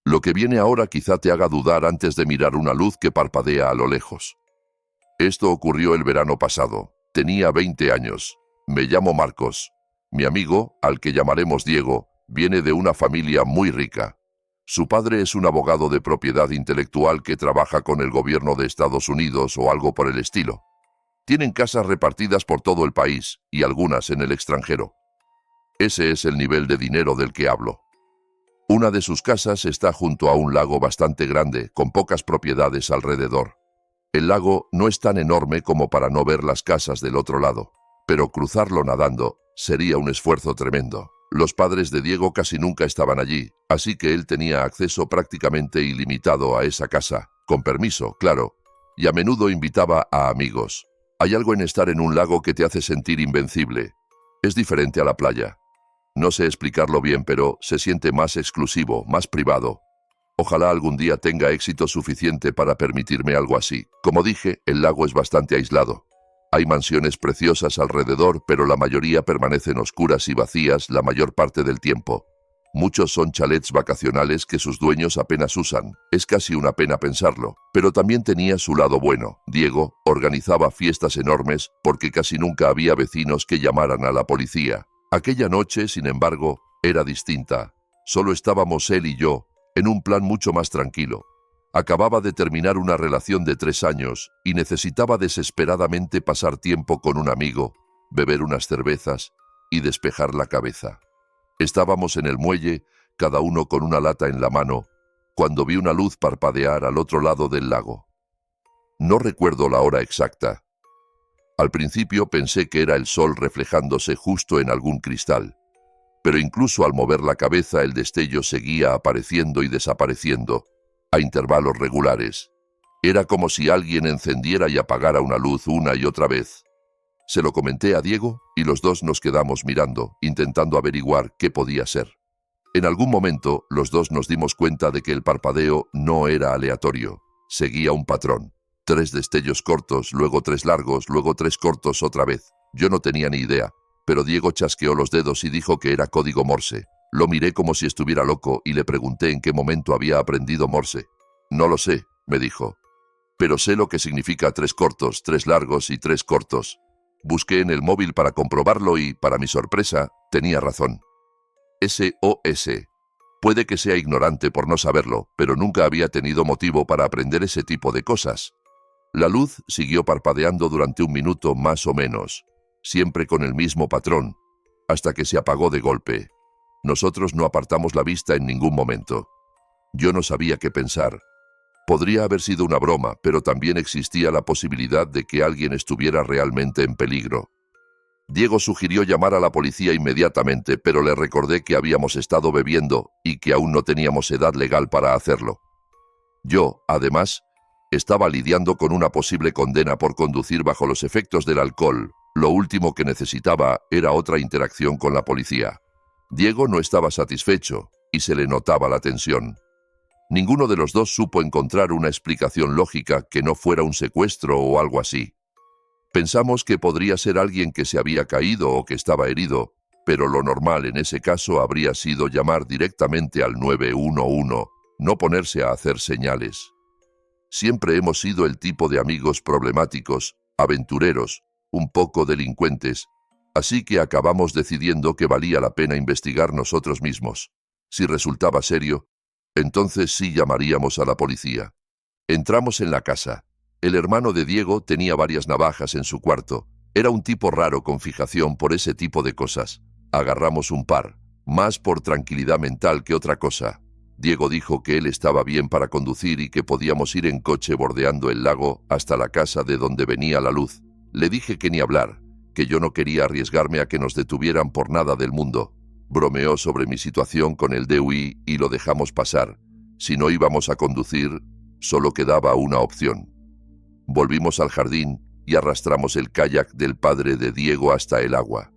Lo que viene ahora quizá te haga dudar antes de mirar una luz que parpadea a lo lejos. Esto ocurrió el verano pasado. Tenía 20 años. Me llamo Marcos. Mi amigo, al que llamaremos Diego, viene de una familia muy rica. Su padre es un abogado de propiedad intelectual que trabaja con el gobierno de Estados Unidos o algo por el estilo. Tienen casas repartidas por todo el país y algunas en el extranjero. Ese es el nivel de dinero del que hablo. Una de sus casas está junto a un lago bastante grande, con pocas propiedades alrededor. El lago no es tan enorme como para no ver las casas del otro lado, pero cruzarlo nadando sería un esfuerzo tremendo. Los padres de Diego casi nunca estaban allí, así que él tenía acceso prácticamente ilimitado a esa casa, con permiso, claro, y a menudo invitaba a amigos. Hay algo en estar en un lago que te hace sentir invencible. Es diferente a la playa. No sé explicarlo bien, pero se siente más exclusivo, más privado. Ojalá algún día tenga éxito suficiente para permitirme algo así. Como dije, el lago es bastante aislado. Hay mansiones preciosas alrededor, pero la mayoría permanecen oscuras y vacías la mayor parte del tiempo. Muchos son chalets vacacionales que sus dueños apenas usan. Es casi una pena pensarlo, pero también tenía su lado bueno. Diego organizaba fiestas enormes porque casi nunca había vecinos que llamaran a la policía. Aquella noche, sin embargo, era distinta. Solo estábamos él y yo, en un plan mucho más tranquilo. Acababa de terminar una relación de 3 años y necesitaba desesperadamente pasar tiempo con un amigo, beber unas cervezas y despejar la cabeza. Estábamos en el muelle, cada uno con una lata en la mano, cuando vi una luz parpadear al otro lado del lago. No recuerdo la hora exacta. Al principio pensé que era el sol reflejándose justo en algún cristal, pero incluso al mover la cabeza el destello seguía apareciendo y desapareciendo, a intervalos regulares. Era como si alguien encendiera y apagara una luz una y otra vez. Se lo comenté a Diego y los dos nos quedamos mirando, intentando averiguar qué podía ser. En algún momento, los dos nos dimos cuenta de que el parpadeo no era aleatorio, seguía un patrón. 3 destellos cortos, luego 3 largos, luego 3 cortos otra vez. Yo no tenía ni idea, pero Diego chasqueó los dedos y dijo que era código Morse. Lo miré como si estuviera loco y le pregunté en qué momento había aprendido Morse. No lo sé, me dijo, pero sé lo que significa 3 cortos, 3 largos y 3 cortos. Busqué en el móvil para comprobarlo y, para mi sorpresa, tenía razón. SOS. Puede que sea ignorante por no saberlo, pero nunca había tenido motivo para aprender ese tipo de cosas. La luz siguió parpadeando durante 1 minuto más o menos, siempre con el mismo patrón, hasta que se apagó de golpe. Nosotros no apartamos la vista en ningún momento. Yo no sabía qué pensar. Podría haber sido una broma, pero también existía la posibilidad de que alguien estuviera realmente en peligro. Diego sugirió llamar a la policía inmediatamente, pero le recordé que habíamos estado bebiendo y que aún no teníamos edad legal para hacerlo. Yo, además, Estaba lidiando con una posible condena por conducir bajo los efectos del alcohol. Lo último que necesitaba era otra interacción con la policía. Diego no estaba satisfecho y se le notaba la tensión. Ninguno de los dos supo encontrar una explicación lógica que no fuera un secuestro o algo así. Pensamos que podría ser alguien que se había caído o que estaba herido, pero lo normal en ese caso habría sido llamar directamente al 911, no ponerse a hacer señales. Siempre hemos sido el tipo de amigos problemáticos, aventureros, un poco delincuentes, así que acabamos decidiendo que valía la pena investigar nosotros mismos. Si resultaba serio, entonces sí llamaríamos a la policía. Entramos en la casa. El hermano de Diego tenía varias navajas en su cuarto. Era un tipo raro con fijación por ese tipo de cosas. Agarramos un par, más por tranquilidad mental que otra cosa. Diego dijo que él estaba bien para conducir y que podíamos ir en coche bordeando el lago hasta la casa de donde venía la luz. Le dije que ni hablar, que yo no quería arriesgarme a que nos detuvieran por nada del mundo. Bromeó sobre mi situación con el DUI y lo dejamos pasar. Si no íbamos a conducir, solo quedaba una opción. Volvimos al jardín y arrastramos el kayak del padre de Diego hasta el agua.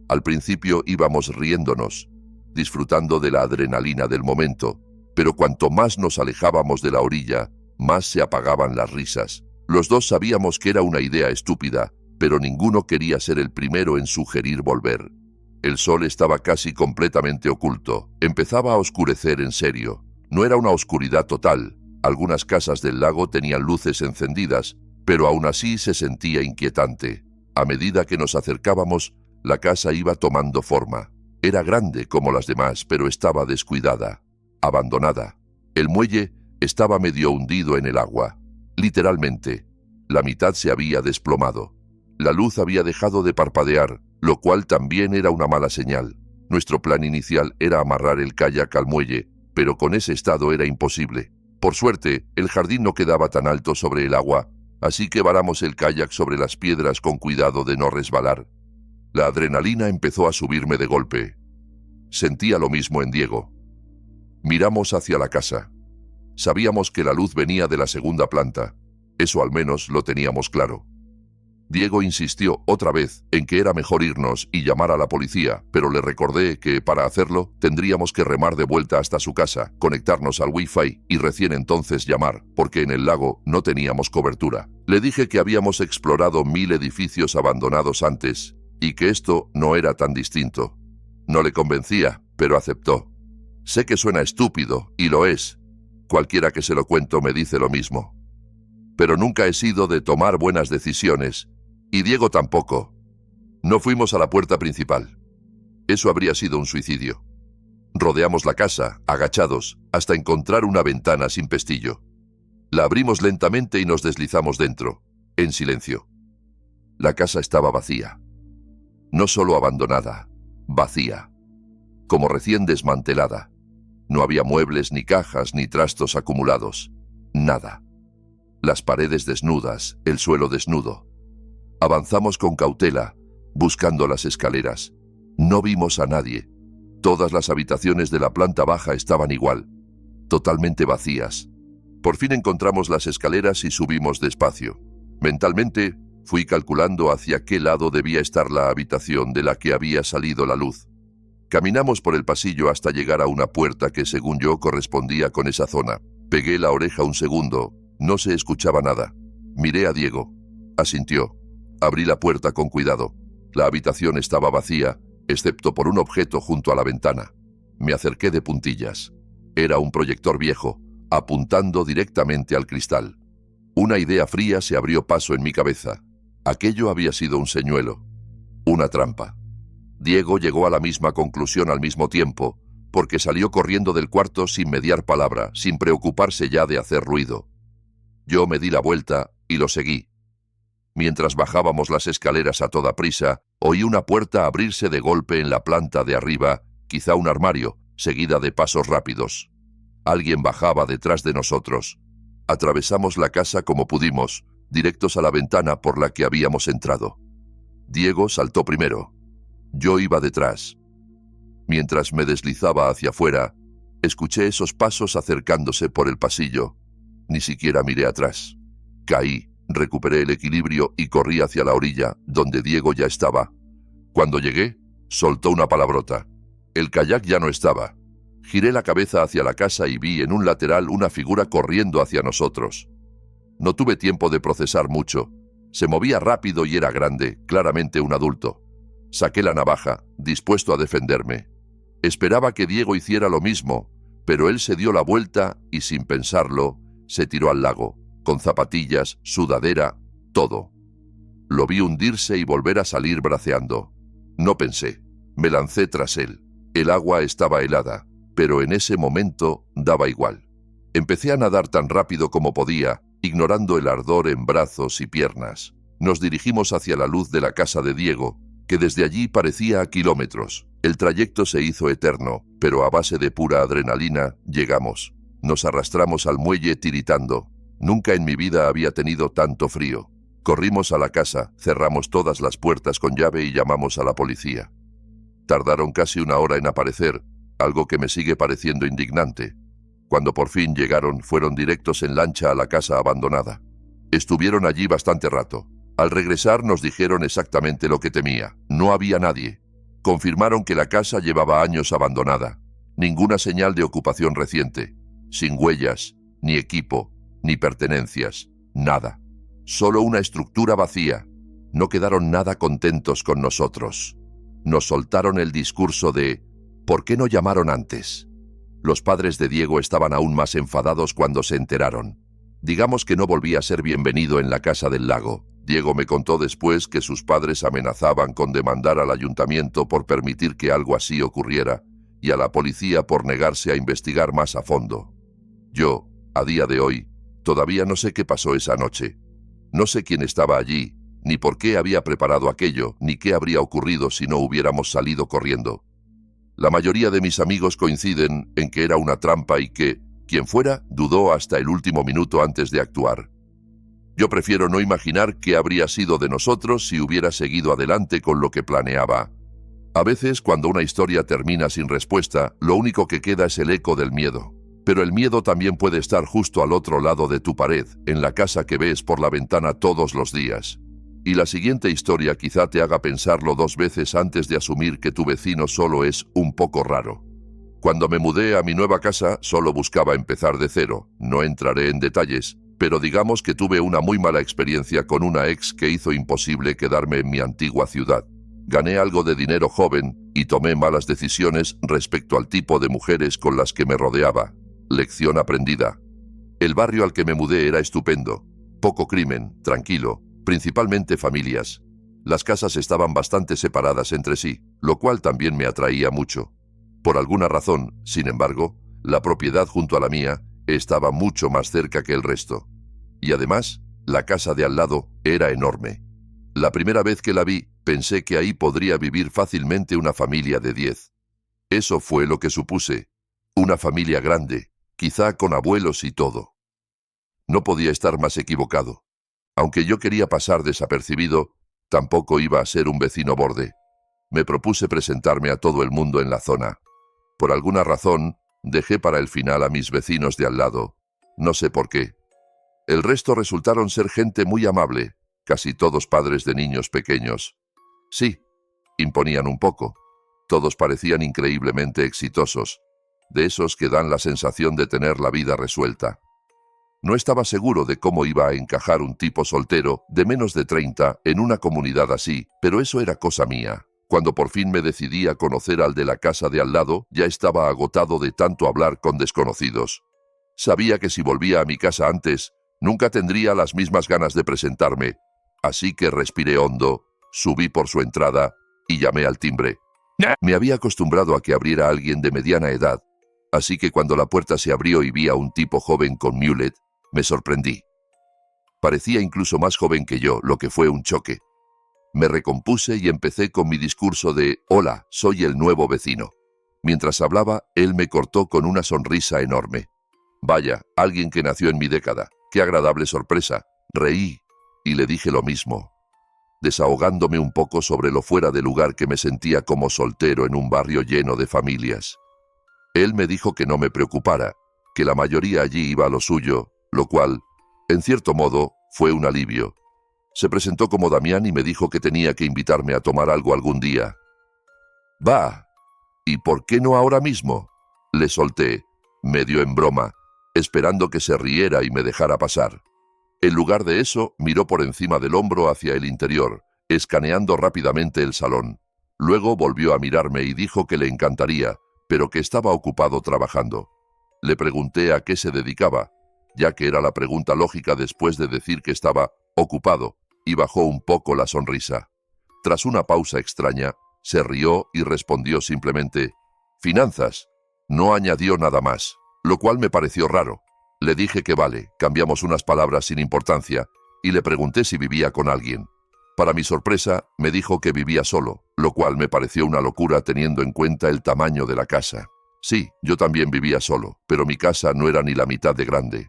Al principio íbamos riéndonos, disfrutando de la adrenalina del momento, pero cuanto más nos alejábamos de la orilla, más se apagaban las risas. Los dos sabíamos que era una idea estúpida, pero ninguno quería ser el primero en sugerir volver. El sol estaba casi completamente oculto. Empezaba a oscurecer en serio. No era una oscuridad total. Algunas casas del lago tenían luces encendidas, pero aún así se sentía inquietante. A medida que nos acercábamos, la casa iba tomando forma. Era grande como las demás, pero estaba descuidada, abandonada. El muelle estaba medio hundido en el agua. Literalmente, la mitad se había desplomado. La luz había dejado de parpadear, lo cual también era una mala señal. Nuestro plan inicial era amarrar el kayak al muelle, pero con ese estado era imposible. Por suerte, el jardín no quedaba tan alto sobre el agua, así que varamos el kayak sobre las piedras con cuidado de no resbalar. La adrenalina empezó a subirme de golpe. Sentía lo mismo en Diego. Miramos hacia la casa. Sabíamos que la luz venía de la segunda planta. Eso al menos lo teníamos claro. Diego insistió otra vez en que era mejor irnos y llamar a la policía, pero le recordé que para hacerlo tendríamos que remar de vuelta hasta su casa, conectarnos al Wi-Fi y recién entonces llamar, porque en el lago no teníamos cobertura. Le dije que habíamos explorado 1000 edificios abandonados antes y que esto no era tan distinto. No le convencía, pero aceptó. Sé que suena estúpido, y lo es. Cualquiera que se lo cuento me dice lo mismo. Pero nunca he sido de tomar buenas decisiones, y Diego tampoco. No fuimos a la puerta principal. Eso habría sido un suicidio. Rodeamos la casa, agachados, hasta encontrar una ventana sin pestillo. La abrimos lentamente y nos deslizamos dentro, en silencio. La casa estaba vacía. No solo abandonada, vacía. Como recién desmantelada. No había muebles, ni cajas, ni trastos acumulados. Nada. Las paredes desnudas, el suelo desnudo. Avanzamos con cautela, buscando las escaleras. No vimos a nadie. Todas las habitaciones de la planta baja estaban igual, totalmente vacías. Por fin encontramos las escaleras y subimos despacio. Mentalmente, fui calculando hacia qué lado debía estar la habitación de la que había salido la luz. Caminamos por el pasillo hasta llegar a una puerta que, según yo, correspondía con esa zona. Pegué la oreja un segundo. No se escuchaba nada. Miré a Diego. Asintió. Abrí la puerta con cuidado. La habitación estaba vacía, excepto por un objeto junto a la ventana. Me acerqué de puntillas. Era un proyector viejo, apuntando directamente al cristal. Una idea fría se abrió paso en mi cabeza. Aquello había sido un señuelo. Una trampa. Diego llegó a la misma conclusión al mismo tiempo, porque salió corriendo del cuarto sin mediar palabra, sin preocuparse ya de hacer ruido. Yo me di la vuelta y lo seguí. Mientras bajábamos las escaleras a toda prisa, oí una puerta abrirse de golpe en la planta de arriba, quizá un armario, seguida de pasos rápidos. Alguien bajaba detrás de nosotros. Atravesamos la casa como pudimos, directos a la ventana por la que habíamos entrado. Diego saltó primero. Yo iba detrás. Mientras me deslizaba hacia afuera, escuché esos pasos acercándose por el pasillo. Ni siquiera miré atrás. Caí, recuperé el equilibrio y corrí hacia la orilla, donde Diego ya estaba. Cuando llegué, soltó una palabrota. El kayak ya no estaba. Giré la cabeza hacia la casa y vi en un lateral una figura corriendo hacia nosotros. No tuve tiempo de procesar mucho. Se movía rápido y era grande, claramente un adulto. Saqué la navaja, dispuesto a defenderme. Esperaba que Diego hiciera lo mismo, pero él se dio la vuelta y, sin pensarlo, se tiró al lago, con zapatillas, sudadera, todo. Lo vi hundirse y volver a salir braceando. No pensé. Me lancé tras él. El agua estaba helada, pero en ese momento daba igual. Empecé a nadar tan rápido como podía, ignorando el ardor en brazos y piernas. Nos dirigimos hacia la luz de la casa de Diego, que desde allí parecía a kilómetros. El trayecto se hizo eterno, pero a base de pura adrenalina llegamos. Nos arrastramos al muelle tiritando. Nunca en mi vida había tenido tanto frío. Corrimos a la casa, cerramos todas las puertas con llave y llamamos a la policía. Tardaron casi una hora en aparecer, algo que me sigue pareciendo indignante. Cuando por fin llegaron, fueron directos en lancha a la casa abandonada. Estuvieron allí bastante rato. Al regresar nos dijeron exactamente lo que temía. No había nadie. Confirmaron que la casa llevaba años abandonada. Ninguna señal de ocupación reciente. Sin huellas, ni equipo, ni pertenencias. Nada. Solo una estructura vacía. No quedaron nada contentos con nosotros. Nos soltaron el discurso de ¿por qué no llamaron antes? Los padres de Diego estaban aún más enfadados cuando se enteraron. Digamos que no volví a ser bienvenido en la casa del lago. Diego me contó después que sus padres amenazaban con demandar al ayuntamiento por permitir que algo así ocurriera y a la policía por negarse a investigar más a fondo. Yo, a día de hoy, todavía no sé qué pasó esa noche. No sé quién estaba allí, ni por qué había preparado aquello, ni qué habría ocurrido si no hubiéramos salido corriendo. La mayoría de mis amigos coinciden en que era una trampa y que, quien fuera, dudó hasta el último minuto antes de actuar. Yo prefiero no imaginar qué habría sido de nosotros si hubiera seguido adelante con lo que planeaba. A veces, cuando una historia termina sin respuesta, lo único que queda es el eco del miedo. Pero el miedo también puede estar justo al otro lado de tu pared, en la casa que ves por la ventana todos los días. Y la siguiente historia quizá te haga pensarlo 2 veces antes de asumir que tu vecino solo es un poco raro. Cuando me mudé a mi nueva casa, solo buscaba empezar de cero. No entraré en detalles, pero digamos que tuve una muy mala experiencia con una ex que hizo imposible quedarme en mi antigua ciudad. Gané algo de dinero joven y tomé malas decisiones respecto al tipo de mujeres con las que me rodeaba. Lección aprendida. El barrio al que me mudé era estupendo. Poco crimen, tranquilo, principalmente familias. Las casas estaban bastante separadas entre sí, lo cual también me atraía mucho. Por alguna razón, sin embargo, la propiedad junto a la mía estaba mucho más cerca que el resto. Y además, la casa de al lado era enorme. La primera vez que la vi, pensé que ahí podría vivir fácilmente una familia de 10. Eso fue lo que supuse. Una familia grande, quizá con abuelos y todo. No podía estar más equivocado. Aunque yo quería pasar desapercibido, tampoco iba a ser un vecino borde. Me propuse presentarme a todo el mundo en la zona. Por alguna razón, dejé para el final a mis vecinos de al lado. No sé por qué. El resto resultaron ser gente muy amable, casi todos padres de niños pequeños. Sí, imponían un poco. Todos parecían increíblemente exitosos, de esos que dan la sensación de tener la vida resuelta. No estaba seguro de cómo iba a encajar un tipo soltero de menos de 30 en una comunidad así, pero eso era cosa mía. Cuando por fin me decidí a conocer al de la casa de al lado, ya estaba agotado de tanto hablar con desconocidos. Sabía que si volvía a mi casa antes, nunca tendría las mismas ganas de presentarme, así que respiré hondo, subí por su entrada y llamé al timbre. Me había acostumbrado a que abriera alguien de mediana edad, así que cuando la puerta se abrió y vi a un tipo joven con mulet, me sorprendí. Parecía incluso más joven que yo, lo que fue un choque. Me recompuse y empecé con mi discurso de «Hola, soy el nuevo vecino». Mientras hablaba, él me cortó con una sonrisa enorme. «Vaya, alguien que nació en mi década. Qué agradable sorpresa». Reí y le dije lo mismo, desahogándome un poco sobre lo fuera de lugar que me sentía como soltero en un barrio lleno de familias. Él me dijo que no me preocupara, que la mayoría allí iba a lo suyo lo cual, en cierto modo, fue un alivio. Se presentó como Damián y me dijo que tenía que invitarme a tomar algo algún día. «Va, ¿y por qué no ahora mismo?», le solté, medio en broma, esperando que se riera y me dejara pasar. En lugar de eso, miró por encima del hombro hacia el interior, escaneando rápidamente el salón. Luego volvió a mirarme y dijo que le encantaría, pero que estaba ocupado trabajando. Le pregunté a qué se dedicaba, ya que era la pregunta lógica después de decir que estaba ocupado, y bajó un poco la sonrisa. Tras una pausa extraña, se rió y respondió simplemente, «Finanzas». No añadió nada más, lo cual me pareció raro. Le dije que vale, cambiamos unas palabras sin importancia, y le pregunté si vivía con alguien. Para mi sorpresa, me dijo que vivía solo, lo cual me pareció una locura teniendo en cuenta el tamaño de la casa. Sí, yo también vivía solo, pero mi casa no era ni la mitad de grande.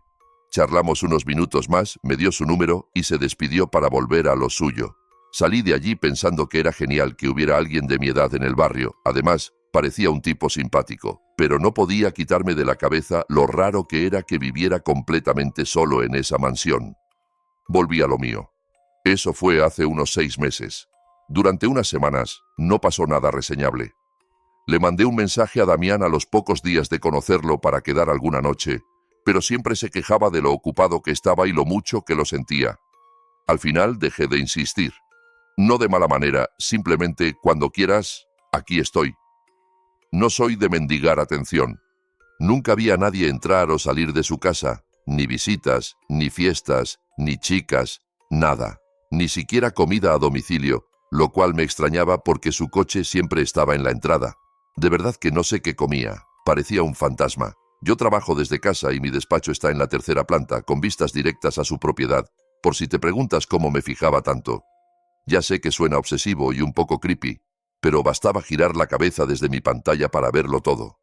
Charlamos unos minutos más, me dio su número y se despidió para volver a lo suyo. Salí de allí pensando que era genial que hubiera alguien de mi edad en el barrio. Además, parecía un tipo simpático, pero no podía quitarme de la cabeza lo raro que era que viviera completamente solo en esa mansión. Volví a lo mío. Eso fue hace unos 6 meses. Durante unas semanas no pasó nada reseñable. Le mandé un mensaje a Damián a los pocos días de conocerlo para quedar alguna noche, pero siempre se quejaba de lo ocupado que estaba y lo mucho que lo sentía. Al final dejé de insistir. No de mala manera, simplemente cuando quieras, aquí estoy. No soy de mendigar atención. Nunca vi a nadie entrar o salir de su casa, ni visitas, ni fiestas, ni chicas, nada. Ni siquiera comida a domicilio, lo cual me extrañaba porque su coche siempre estaba en la entrada. De verdad que no sé qué comía, parecía un fantasma. Yo trabajo desde casa y mi despacho está en la 3ª planta, con vistas directas a su propiedad, por si te preguntas cómo me fijaba tanto. Ya sé que suena obsesivo y un poco creepy, pero bastaba girar la cabeza desde mi pantalla para verlo todo.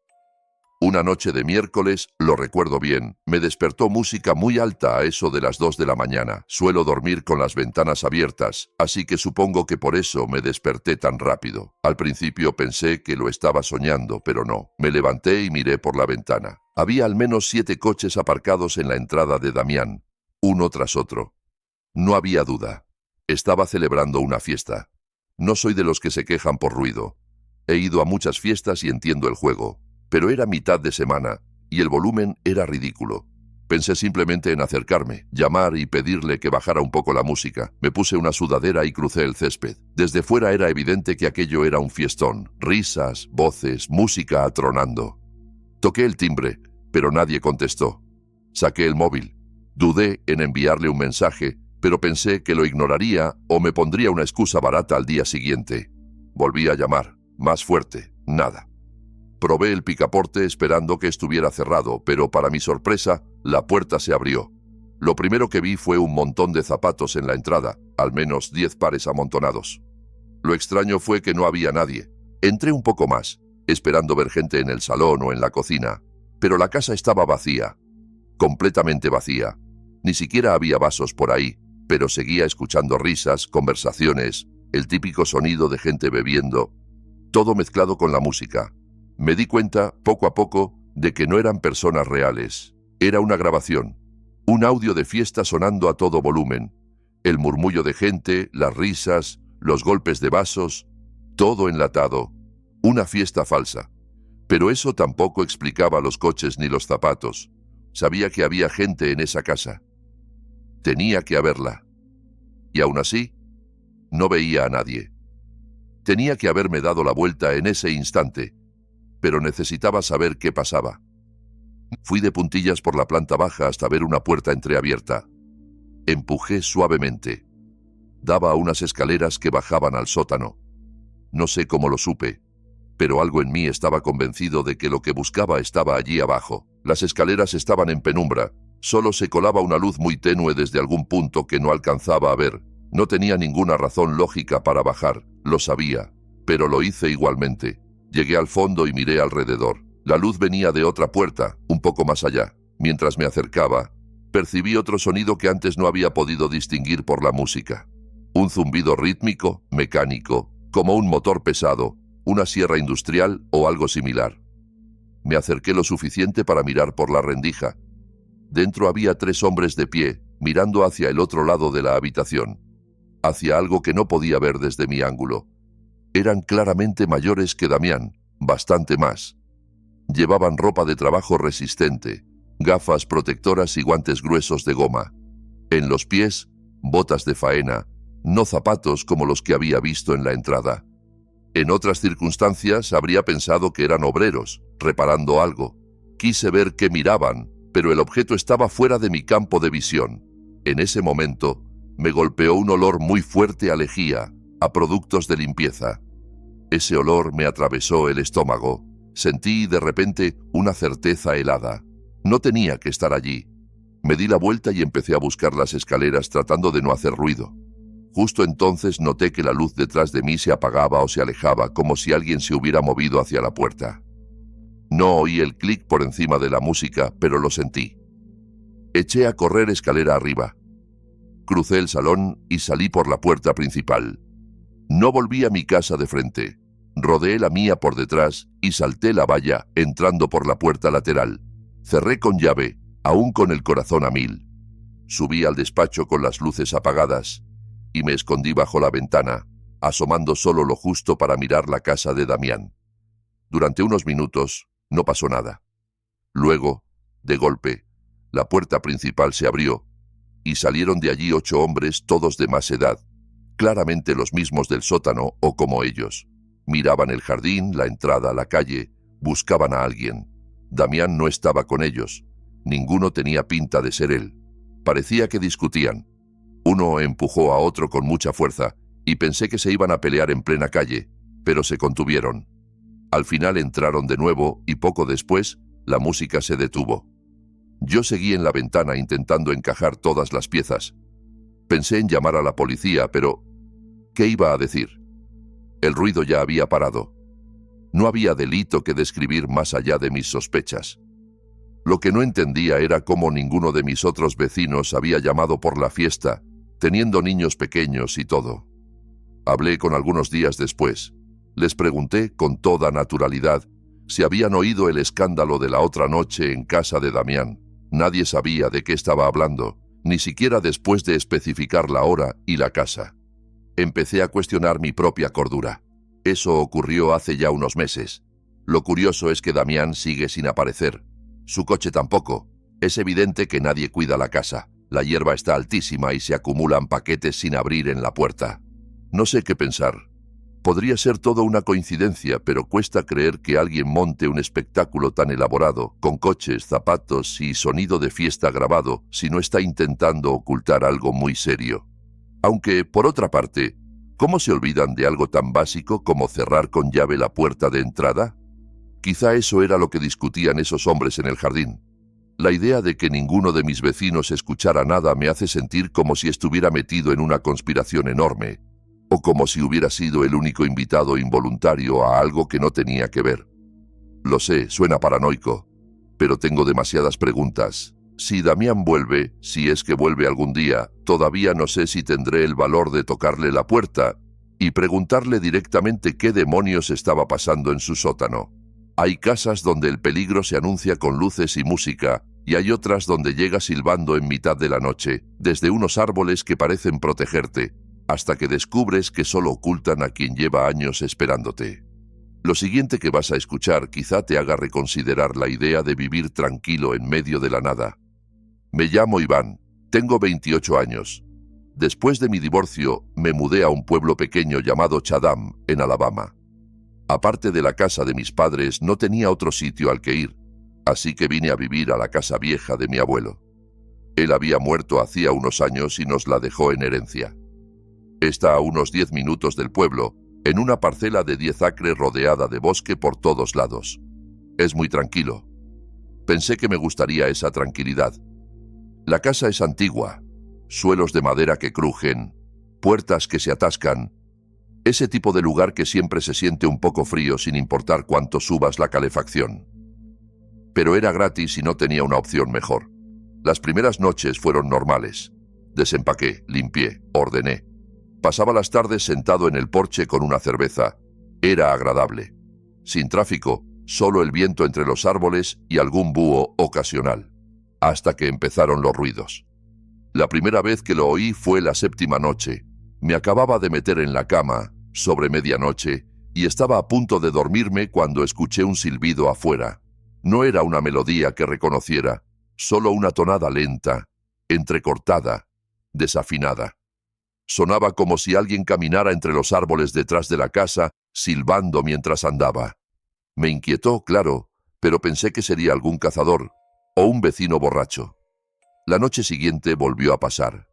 Una noche de miércoles, lo recuerdo bien, me despertó música muy alta a eso de las 2 de la mañana. Suelo dormir con las ventanas abiertas, así que supongo que por eso me desperté tan rápido. Al principio pensé que lo estaba soñando, pero no. Me levanté y miré por la ventana. Había al menos 7 coches aparcados en la entrada de Damián, uno tras otro. No había duda. Estaba celebrando una fiesta. No soy de los que se quejan por ruido. He ido a muchas fiestas y entiendo el juego. Pero era mitad de semana, y el volumen era ridículo. Pensé simplemente en acercarme, llamar y pedirle que bajara un poco la música. Me puse una sudadera y crucé el césped. Desde fuera era evidente que aquello era un fiestón. Risas, voces, música atronando. Toqué el timbre, pero nadie contestó. Saqué el móvil. Dudé en enviarle un mensaje, pero pensé que lo ignoraría o me pondría una excusa barata al día siguiente. Volví a llamar, más fuerte, nada. Probé el picaporte esperando que estuviera cerrado, pero para mi sorpresa, la puerta se abrió. Lo primero que vi fue un montón de zapatos en la entrada, al menos 10 pares amontonados. Lo extraño fue que no había nadie. Entré un poco más, esperando ver gente en el salón o en la cocina, pero la casa estaba vacía, completamente vacía. Ni siquiera había vasos por ahí, pero seguía escuchando risas, conversaciones, el típico sonido de gente bebiendo, todo mezclado con la música. Me di cuenta, poco a poco, de que no eran personas reales. Era una grabación, un audio de fiesta sonando a todo volumen. El murmullo de gente, las risas, los golpes de vasos, todo enlatado. Una fiesta falsa. Pero eso tampoco explicaba los coches ni los zapatos. Sabía que había gente en esa casa. Tenía que haberla. Y aún así, no veía a nadie. Tenía que haberme dado la vuelta en ese instante, pero necesitaba saber qué pasaba. Fui de puntillas por la planta baja hasta ver una puerta entreabierta. Empujé suavemente. Daba a unas escaleras que bajaban al sótano. No sé cómo lo supe, pero algo en mí estaba convencido de que lo que buscaba estaba allí abajo. Las escaleras estaban en penumbra. Solo se colaba una luz muy tenue desde algún punto que no alcanzaba a ver. No tenía ninguna razón lógica para bajar, lo sabía, pero lo hice igualmente. Llegué al fondo y miré alrededor. La luz venía de otra puerta, un poco más allá. Mientras me acercaba, percibí otro sonido que antes no había podido distinguir por la música. Un zumbido rítmico, mecánico, como un motor pesado, una sierra industrial o algo similar. Me acerqué lo suficiente para mirar por la rendija. Dentro había 3 hombres de pie, mirando hacia el otro lado de la habitación, hacia algo que no podía ver desde mi ángulo. Eran claramente mayores que Damián, bastante más. Llevaban ropa de trabajo resistente, gafas protectoras y guantes gruesos de goma. En los pies, botas de faena, no zapatos como los que había visto en la entrada. En otras circunstancias habría pensado que eran obreros, reparando algo. Quise ver qué miraban, pero el objeto estaba fuera de mi campo de visión. En ese momento, me golpeó un olor muy fuerte a lejía, a productos de limpieza. Ese olor me atravesó el estómago. Sentí de repente una certeza helada. No tenía que estar allí. Me di la vuelta y empecé a buscar las escaleras tratando de no hacer ruido. Justo entonces noté que la luz detrás de mí se apagaba o se alejaba como si alguien se hubiera movido hacia la puerta. No oí el clic por encima de la música, pero lo sentí. Eché a correr escalera arriba. Crucé el salón y salí por la puerta principal. No volví a mi casa de frente. Rodeé la mía por detrás y salté la valla entrando por la puerta lateral. Cerré con llave, aún con el corazón a 1000. Subí al despacho con las luces apagadas y me escondí bajo la ventana, asomando solo lo justo para mirar la casa de Damián. Durante unos minutos no pasó nada. Luego, de golpe, la puerta principal se abrió y salieron de allí 8 hombres, todos de más edad, claramente los mismos del sótano o como ellos. Miraban el jardín, la entrada, la calle, buscaban a alguien. Damián no estaba con ellos. Ninguno tenía pinta de ser él. Parecía que discutían. Uno empujó a otro con mucha fuerza y pensé que se iban a pelear en plena calle, pero se contuvieron. Al final entraron de nuevo y poco después la música se detuvo. Yo seguí en la ventana intentando encajar todas las piezas. Pensé en llamar a la policía, pero ¿qué iba a decir? El ruido ya había parado. No había delito que describir más allá de mis sospechas. Lo que no entendía era cómo ninguno de mis otros vecinos había llamado por la fiesta, teniendo niños pequeños y todo. Hablé con algunos días después. Les pregunté con toda naturalidad si habían oído el escándalo de la otra noche en casa de Damián. Nadie sabía de qué estaba hablando, ni siquiera después de especificar la hora y la casa. Empecé a cuestionar mi propia cordura. Eso ocurrió hace ya unos meses. Lo curioso es que Damián sigue sin aparecer. Su coche tampoco. Es evidente que nadie cuida la casa. La hierba está altísima y se acumulan paquetes sin abrir en la puerta. No sé qué pensar. Podría ser todo una coincidencia, pero cuesta creer que alguien monte un espectáculo tan elaborado, con coches, zapatos y sonido de fiesta grabado, si no está intentando ocultar algo muy serio. Aunque, por otra parte, ¿cómo se olvidan de algo tan básico como cerrar con llave la puerta de entrada? Quizá eso era lo que discutían esos hombres en el jardín. La idea de que ninguno de mis vecinos escuchara nada me hace sentir como si estuviera metido en una conspiración enorme, o como si hubiera sido el único invitado involuntario a algo que no tenía que ver. Lo sé, suena paranoico, pero tengo demasiadas preguntas. Si Damián vuelve, si es que vuelve algún día, todavía no sé si tendré el valor de tocarle la puerta y preguntarle directamente qué demonios estaba pasando en su sótano. Hay casas donde el peligro se anuncia con luces y música, y hay otras donde llega silbando en mitad de la noche, desde unos árboles que parecen protegerte, hasta que descubres que solo ocultan a quien lleva años esperándote. Lo siguiente que vas a escuchar quizá te haga reconsiderar la idea de vivir tranquilo en medio de la nada. Me llamo Iván, tengo 28 años. Después de mi divorcio, me mudé a un pueblo pequeño llamado Chatham, en Alabama. Aparte de la casa de mis padres, no tenía otro sitio al que ir, así que vine a vivir a la casa vieja de mi abuelo. Él había muerto hacía unos años y nos la dejó en herencia. Está a unos 10 minutos del pueblo, en una parcela de 10 acres rodeada de bosque por todos lados. Es muy tranquilo. Pensé que me gustaría esa tranquilidad. La casa es antigua, suelos de madera que crujen, puertas que se atascan, ese tipo de lugar que siempre se siente un poco frío sin importar cuánto subas la calefacción. Pero era gratis y no tenía una opción mejor. Las primeras noches fueron normales. Desempaqué, limpié, ordené. Pasaba las tardes sentado en el porche con una cerveza. Era agradable. Sin tráfico, solo el viento entre los árboles y algún búho ocasional. hasta que empezaron los ruidos. La primera vez que lo oí fue la 7ª noche. Me acababa de meter en la cama, sobre medianoche, y estaba a punto de dormirme cuando escuché un silbido afuera. No era una melodía que reconociera, solo una tonada lenta, entrecortada, desafinada. Sonaba como si alguien caminara entre los árboles detrás de la casa, silbando mientras andaba. Me inquietó, claro, pero pensé que sería algún cazador o un vecino borracho. La noche siguiente volvió a pasar.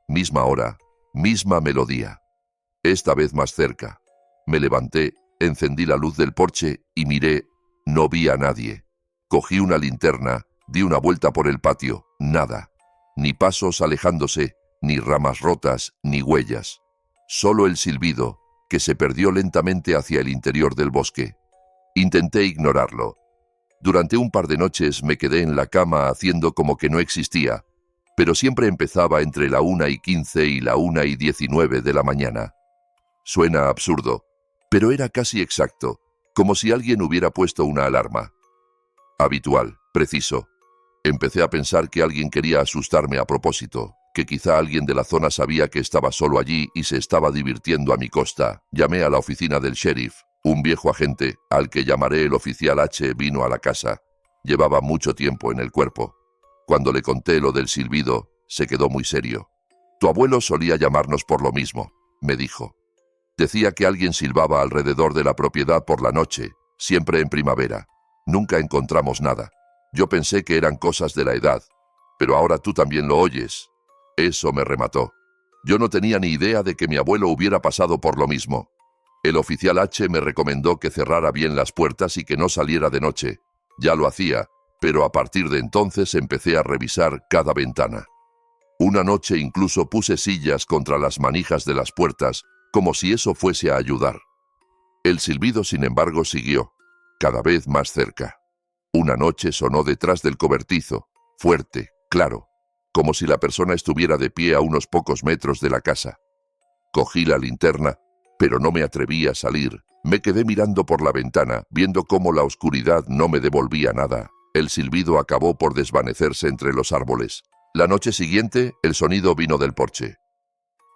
Misma hora, misma melodía. Esta vez más cerca. Me levanté, encendí la luz del porche y miré. No vi a nadie. Cogí una linterna, di una vuelta por el patio. Nada. Ni pasos alejándose, ni ramas rotas, ni huellas. Solo el silbido, que se perdió lentamente hacia el interior del bosque. Intenté ignorarlo. Durante un par de noches me quedé en la cama haciendo como que no existía, pero siempre empezaba entre la 1:15 y la 1:19 de la mañana. Suena absurdo, pero era casi exacto, como si alguien hubiera puesto una alarma. Habitual, preciso. Empecé a pensar que alguien quería asustarme a propósito, que quizá alguien de la zona sabía que estaba solo allí y se estaba divirtiendo a mi costa. Llamé a la oficina del sheriff. Un viejo agente, al que llamaré el oficial H, vino a la casa. Llevaba mucho tiempo en el cuerpo. Cuando le conté lo del silbido, se quedó muy serio. Tu abuelo solía llamarnos por lo mismo, me dijo. Decía que alguien silbaba alrededor de la propiedad por la noche, siempre en primavera. Nunca encontramos nada. Yo pensé que eran cosas de la edad, pero ahora tú también lo oyes. Eso me remató. Yo no tenía ni idea de que mi abuelo hubiera pasado por lo mismo. El oficial H me recomendó que cerrara bien las puertas y que no saliera de noche. Ya lo hacía, pero a partir de entonces empecé a revisar cada ventana. Una noche incluso puse sillas contra las manijas de las puertas, como si eso fuese a ayudar. El silbido, sin embargo, siguió, cada vez más cerca. Una noche sonó detrás del cobertizo, fuerte, claro, como si la persona estuviera de pie a unos pocos metros de la casa. Cogí la linterna, pero no me atreví a salir. Me quedé mirando por la ventana, viendo cómo la oscuridad no me devolvía nada. El silbido acabó por desvanecerse entre los árboles. La noche siguiente, el sonido vino del porche,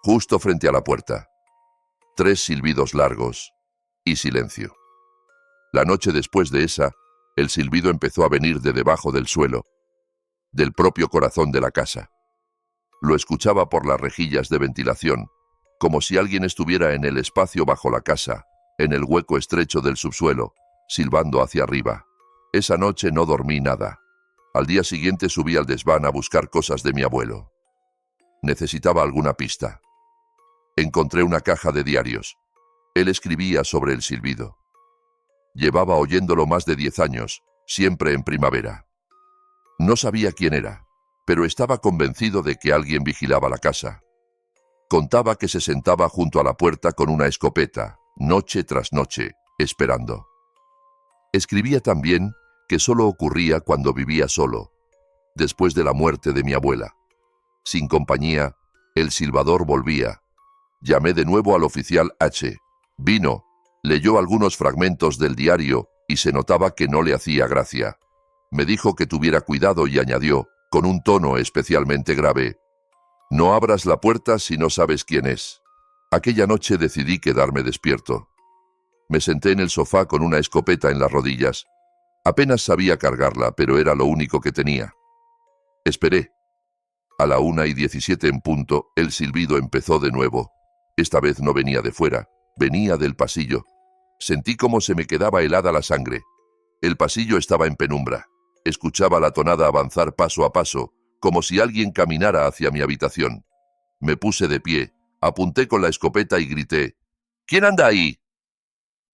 justo frente a la puerta. 3 silbidos largos y silencio. La noche después de esa, el silbido empezó a venir de debajo del suelo, del propio corazón de la casa. Lo escuchaba por las rejillas de ventilación, como si alguien estuviera en el espacio bajo la casa, en el hueco estrecho del subsuelo, silbando hacia arriba. Esa noche no dormí nada. Al día siguiente subí al desván a buscar cosas de mi abuelo. Necesitaba alguna pista. Encontré una caja de diarios. Él escribía sobre el silbido. Llevaba oyéndolo más de 10 años, siempre en primavera. No sabía quién era, pero estaba convencido de que alguien vigilaba la casa. Contaba que se sentaba junto a la puerta con una escopeta, noche tras noche, esperando. Escribía también que solo ocurría cuando vivía solo, después de la muerte de mi abuela. Sin compañía, el silbador volvía. Llamé de nuevo al oficial H. Vino, leyó algunos fragmentos del diario y se notaba que no le hacía gracia. Me dijo que tuviera cuidado y añadió, con un tono especialmente grave: no abras la puerta si no sabes quién es. Aquella noche decidí quedarme despierto. Me senté en el sofá con una escopeta en las rodillas. Apenas sabía cargarla, pero era lo único que tenía. Esperé. A la 1:17 en punto, el silbido empezó de nuevo. Esta vez no venía de fuera, venía del pasillo. Sentí cómo se me quedaba helada la sangre. El pasillo estaba en penumbra. Escuchaba la tonada avanzar paso a paso, como si alguien caminara hacia mi habitación. Me puse de pie, apunté con la escopeta y grité: ¿quién anda ahí?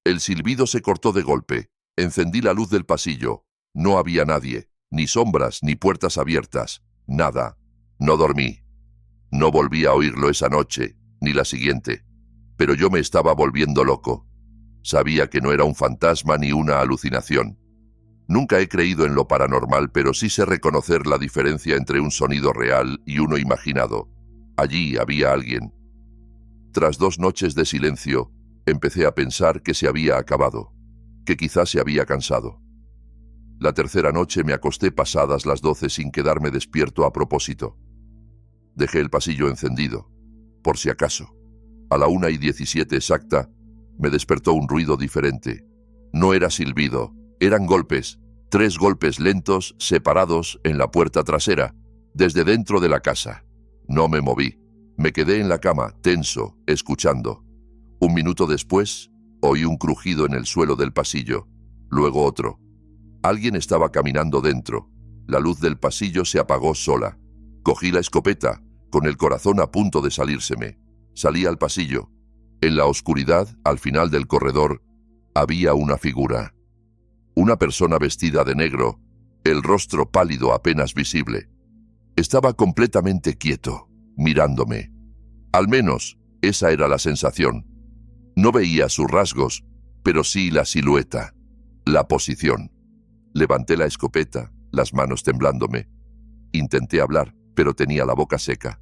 El silbido se cortó de golpe. Encendí la luz del pasillo. No había nadie, ni sombras, ni puertas abiertas, nada. No dormí. No volví a oírlo esa noche, ni la siguiente. Pero yo me estaba volviendo loco. Sabía que no era un fantasma ni una alucinación. Nunca he creído en lo paranormal, pero sí sé reconocer la diferencia entre un sonido real y uno imaginado. Allí había alguien. Tras 2 noches de silencio, empecé a pensar que se había acabado, que quizás se había cansado. La tercera noche me acosté pasadas las 12 sin quedarme despierto a propósito. Dejé el pasillo encendido, por si acaso. A la 1:17 exacta, me despertó un ruido diferente. No era silbido, eran golpes, 3 golpes lentos, separados en la puerta trasera, desde dentro de la casa. No me moví. Me quedé en la cama, tenso, escuchando. 1 minuto después, oí un crujido en el suelo del pasillo, luego otro. Alguien estaba caminando dentro. La luz del pasillo se apagó sola. Cogí la escopeta, con el corazón a punto de salírseme. Salí al pasillo. En la oscuridad, al final del corredor, había una figura. Una persona vestida de negro, el rostro pálido apenas visible. Estaba completamente quieto, mirándome. Al menos, esa era la sensación. No veía sus rasgos, pero sí la silueta, la posición. Levanté la escopeta, las manos temblándome. Intenté hablar, pero tenía la boca seca.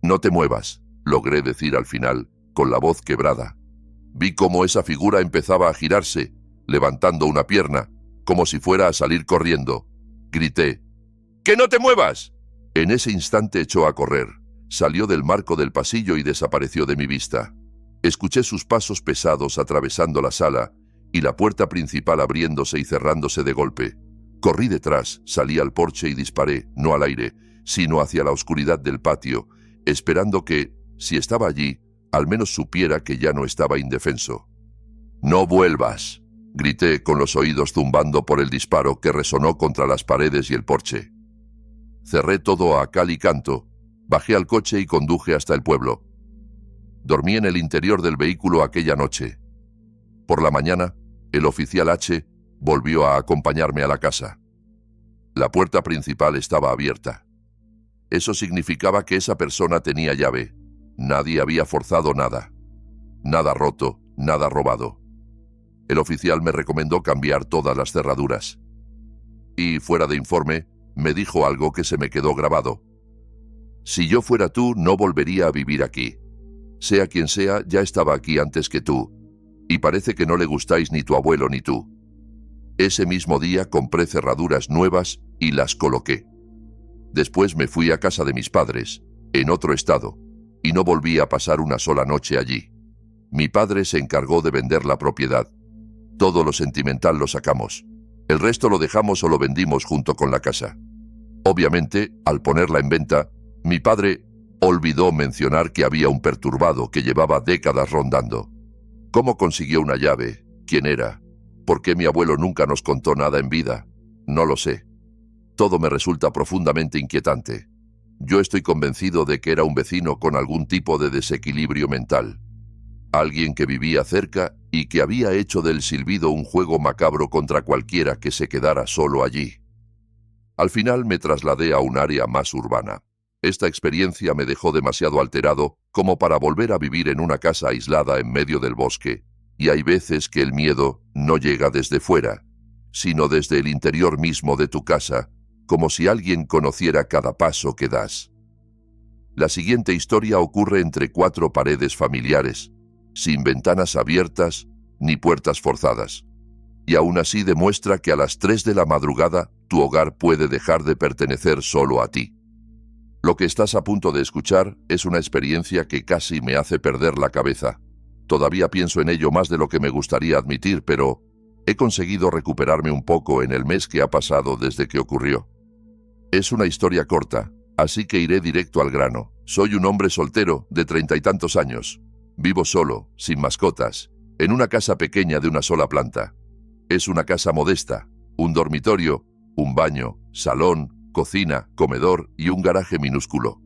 «No te muevas», logré decir al final, con la voz quebrada. Vi cómo esa figura empezaba a girarse, levantando una pierna, como si fuera a salir corriendo. Grité: «¡Que no te muevas!». En ese instante echó a correr. Salió del marco del pasillo y desapareció de mi vista. Escuché sus pasos pesados atravesando la sala y la puerta principal abriéndose y cerrándose de golpe. Corrí detrás, salí al porche y disparé, no al aire, sino hacia la oscuridad del patio, esperando que, si estaba allí, al menos supiera que ya no estaba indefenso. «¡No vuelvas!», grité con los oídos zumbando por el disparo que resonó contra las paredes y el porche. Cerré todo a cal y canto, bajé al coche y conduje hasta el pueblo. Dormí en el interior del vehículo aquella noche. Por la mañana, el oficial H volvió a acompañarme a la casa. La puerta principal estaba abierta. Eso significaba que esa persona tenía llave. Nadie había forzado nada. Nada roto, nada robado. El oficial me recomendó cambiar todas las cerraduras. Y, fuera de informe, me dijo algo que se me quedó grabado. «Si yo fuera tú, no volvería a vivir aquí. Sea quien sea, ya estaba aquí antes que tú. Y parece que no le gustáis ni tu abuelo ni tú». Ese mismo día compré cerraduras nuevas y las coloqué. Después me fui a casa de mis padres, en otro estado, y no volví a pasar una sola noche allí. Mi padre se encargó de vender la propiedad. Todo lo sentimental lo sacamos. El resto lo dejamos o lo vendimos junto con la casa. Obviamente, al ponerla en venta, mi padre olvidó mencionar que había un perturbado que llevaba décadas rondando. ¿Cómo consiguió una llave? ¿Quién era? ¿Por qué mi abuelo nunca nos contó nada en vida? No lo sé. Todo me resulta profundamente inquietante. Yo estoy convencido de que era un vecino con algún tipo de desequilibrio mental. Alguien que vivía cerca y que había hecho del silbido un juego macabro contra cualquiera que se quedara solo allí. Al final me trasladé a un área más urbana. Esta experiencia me dejó demasiado alterado como para volver a vivir en una casa aislada en medio del bosque. Y hay veces que el miedo no llega desde fuera, sino desde el interior mismo de tu casa, como si alguien conociera cada paso que das. La siguiente historia ocurre entre 4 paredes familiares, sin ventanas abiertas ni puertas forzadas. Y aún así demuestra que a las 3 de la madrugada tu hogar puede dejar de pertenecer solo a ti. Lo que estás a punto de escuchar es una experiencia que casi me hace perder la cabeza. Todavía pienso en ello más de lo que me gustaría admitir, pero he conseguido recuperarme un poco en el mes que ha pasado desde que ocurrió. Es una historia corta, así que iré directo al grano. Soy un hombre soltero de 30 y tantos años. Vivo solo, sin mascotas, en una casa pequeña de una sola planta. Es una casa modesta, un dormitorio, un baño, salón, cocina, comedor y un garaje minúsculo.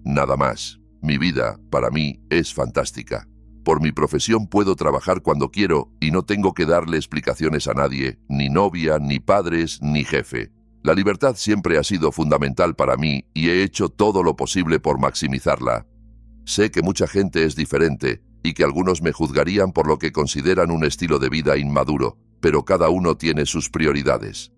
Nada más. Mi vida, para mí, es fantástica. Por mi profesión puedo trabajar cuando quiero y no tengo que darle explicaciones a nadie, ni novia, ni padres, ni jefe. La libertad siempre ha sido fundamental para mí y he hecho todo lo posible por maximizarla. Sé que mucha gente es diferente y que algunos me juzgarían por lo que consideran un estilo de vida inmaduro, pero cada uno tiene sus prioridades.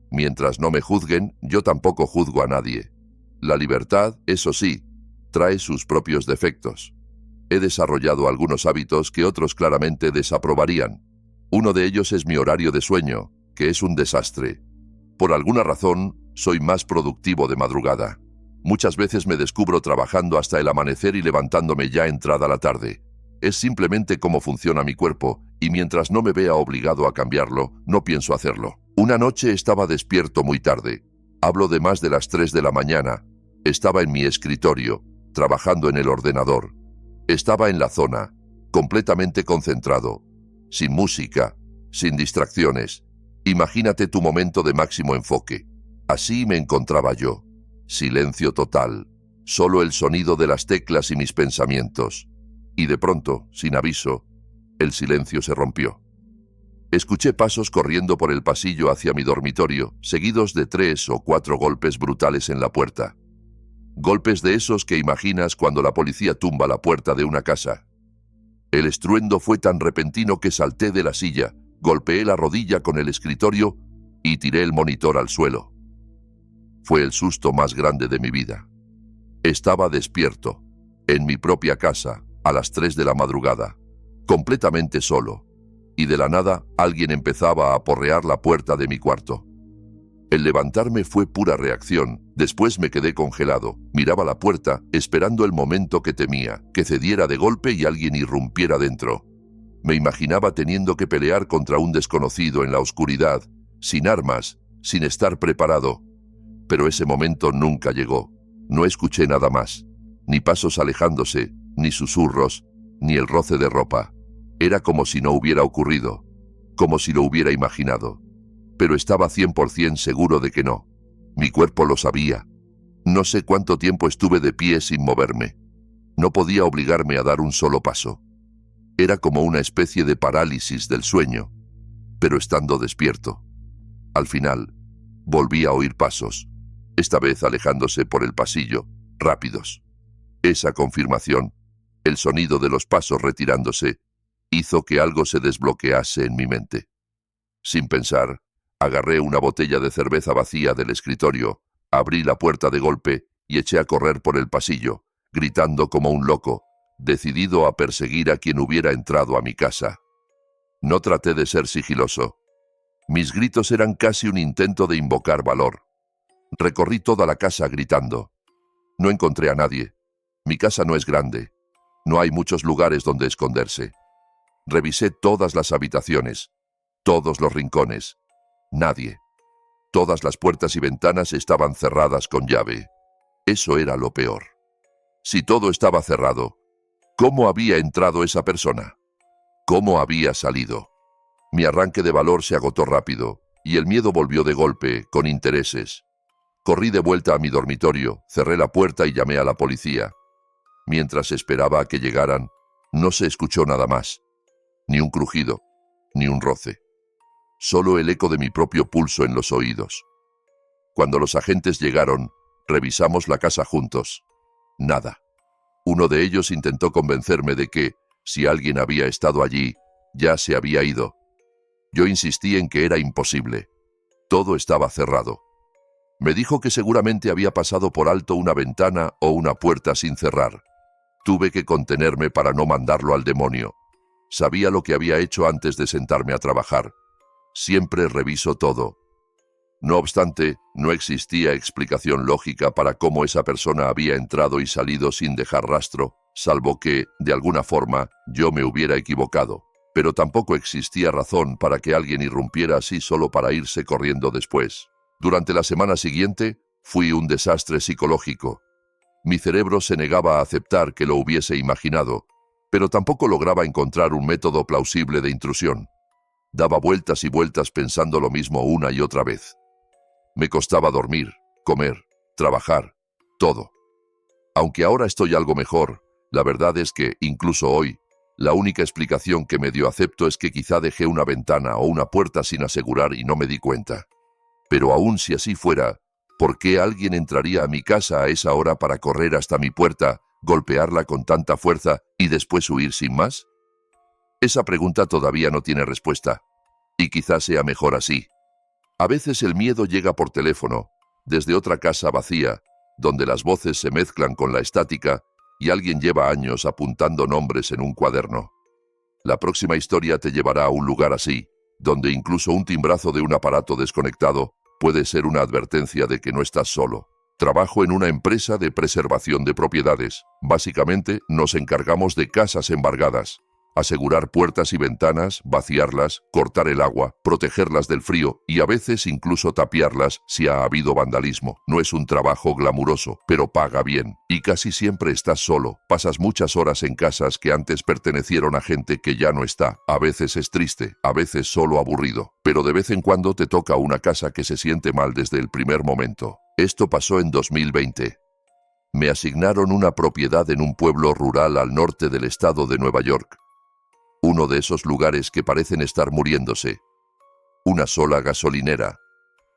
Mientras no me juzguen, yo tampoco juzgo a nadie. La libertad, eso sí, trae sus propios defectos. He desarrollado algunos hábitos que otros claramente desaprobarían. Uno de ellos es mi horario de sueño, que es un desastre. Por alguna razón, soy más productivo de madrugada. Muchas veces me descubro trabajando hasta el amanecer y levantándome ya entrada la tarde. Es simplemente cómo funciona mi cuerpo, y mientras no me vea obligado a cambiarlo, no pienso hacerlo. Una noche estaba despierto muy tarde. Hablo de más de las 3 de la mañana. Estaba en mi escritorio, trabajando en el ordenador. Estaba en la zona, completamente concentrado, sin música, sin distracciones. Imagínate tu momento de máximo enfoque. Así me encontraba yo. Silencio total, solo el sonido de las teclas y mis pensamientos. Y de pronto, sin aviso, el silencio se rompió. Escuché pasos corriendo por el pasillo hacia mi dormitorio, seguidos de 3 o 4 golpes brutales en la puerta. Golpes de esos que imaginas cuando la policía tumba la puerta de una casa. El estruendo fue tan repentino que salté de la silla, golpeé la rodilla con el escritorio y tiré el monitor al suelo. Fue el susto más grande de mi vida. Estaba despierto, en mi propia casa, a las 3 de la madrugada, completamente solo, y de la nada alguien empezaba a aporrear la puerta de mi cuarto. El levantarme fue pura reacción, después me quedé congelado, miraba la puerta, esperando el momento que temía, que cediera de golpe y alguien irrumpiera dentro. Me imaginaba teniendo que pelear contra un desconocido en la oscuridad, sin armas, sin estar preparado. Pero ese momento nunca llegó. No escuché nada más, ni pasos alejándose, ni susurros, ni el roce de ropa. Era como si no hubiera ocurrido, como si lo hubiera imaginado. Pero estaba 100% seguro de que no. Mi cuerpo lo sabía. No sé cuánto tiempo estuve de pie sin moverme. No podía obligarme a dar un solo paso. Era como una especie de parálisis del sueño, pero estando despierto. Al final, volví a oír pasos, esta vez alejándose por el pasillo, rápidos. Esa confirmación, el sonido de los pasos retirándose, hizo que algo se desbloquease en mi mente. Sin pensar, agarré una botella de cerveza vacía del escritorio, abrí la puerta de golpe y eché a correr por el pasillo, gritando como un loco, decidido a perseguir a quien hubiera entrado a mi casa. No traté de ser sigiloso. Mis gritos eran casi un intento de invocar valor. Recorrí toda la casa gritando. No encontré a nadie. Mi casa no es grande. No hay muchos lugares donde esconderse. Revisé todas las habitaciones, todos los rincones. Nadie. Todas las puertas y ventanas estaban cerradas con llave. Eso era lo peor. Si todo estaba cerrado, ¿cómo había entrado esa persona? ¿Cómo había salido? Mi arranque de valor se agotó rápido, y el miedo volvió de golpe, con intereses. Corrí de vuelta a mi dormitorio, cerré la puerta y llamé a la policía. Mientras esperaba a que llegaran, no se escuchó nada más. Ni un crujido, ni un roce. Solo el eco de mi propio pulso en los oídos. Cuando los agentes llegaron, revisamos la casa juntos. Nada. Uno de ellos intentó convencerme de que, si alguien había estado allí, ya se había ido. Yo insistí en que era imposible. Todo estaba cerrado. Me dijo que seguramente había pasado por alto una ventana o una puerta sin cerrar. Tuve que contenerme para no mandarlo al demonio. Sabía lo que había hecho antes de sentarme a trabajar. Siempre reviso todo. No obstante, no existía explicación lógica para cómo esa persona había entrado y salido sin dejar rastro, salvo que, de alguna forma, yo me hubiera equivocado. Pero tampoco existía razón para que alguien irrumpiera así solo para irse corriendo después. Durante la semana siguiente, fui un desastre psicológico. Mi cerebro se negaba a aceptar que lo hubiese imaginado, pero tampoco lograba encontrar un método plausible de intrusión. Daba vueltas y vueltas pensando lo mismo una y otra vez. Me costaba dormir, comer, trabajar, todo. Aunque ahora estoy algo mejor, la verdad es que, incluso hoy, la única explicación que medio acepto es que quizá dejé una ventana o una puerta sin asegurar y no me di cuenta. Pero aun si así fuera, ¿por qué alguien entraría a mi casa a esa hora para correr hasta mi puerta, golpearla con tanta fuerza y después huir sin más? Esa pregunta todavía no tiene respuesta, y quizás sea mejor así. A veces el miedo llega por teléfono, desde otra casa vacía, donde las voces se mezclan con la estática y alguien lleva años apuntando nombres en un cuaderno. La próxima historia te llevará a un lugar así, donde incluso un timbrazo de un aparato desconectado puede ser una advertencia de que no estás solo. Trabajo en una empresa de preservación de propiedades. Básicamente, nos encargamos de casas embargadas. Asegurar puertas y ventanas, vaciarlas, cortar el agua, protegerlas del frío y a veces incluso tapiarlas si ha habido vandalismo. No es un trabajo glamuroso, pero paga bien. Y casi siempre estás solo. Pasas muchas horas en casas que antes pertenecieron a gente que ya no está. A veces es triste, a veces solo aburrido. Pero de vez en cuando te toca una casa que se siente mal desde el primer momento. Esto pasó en 2020. Me asignaron una propiedad en un pueblo rural al norte del estado de Nueva York. Uno de esos lugares que parecen estar muriéndose. Una sola gasolinera.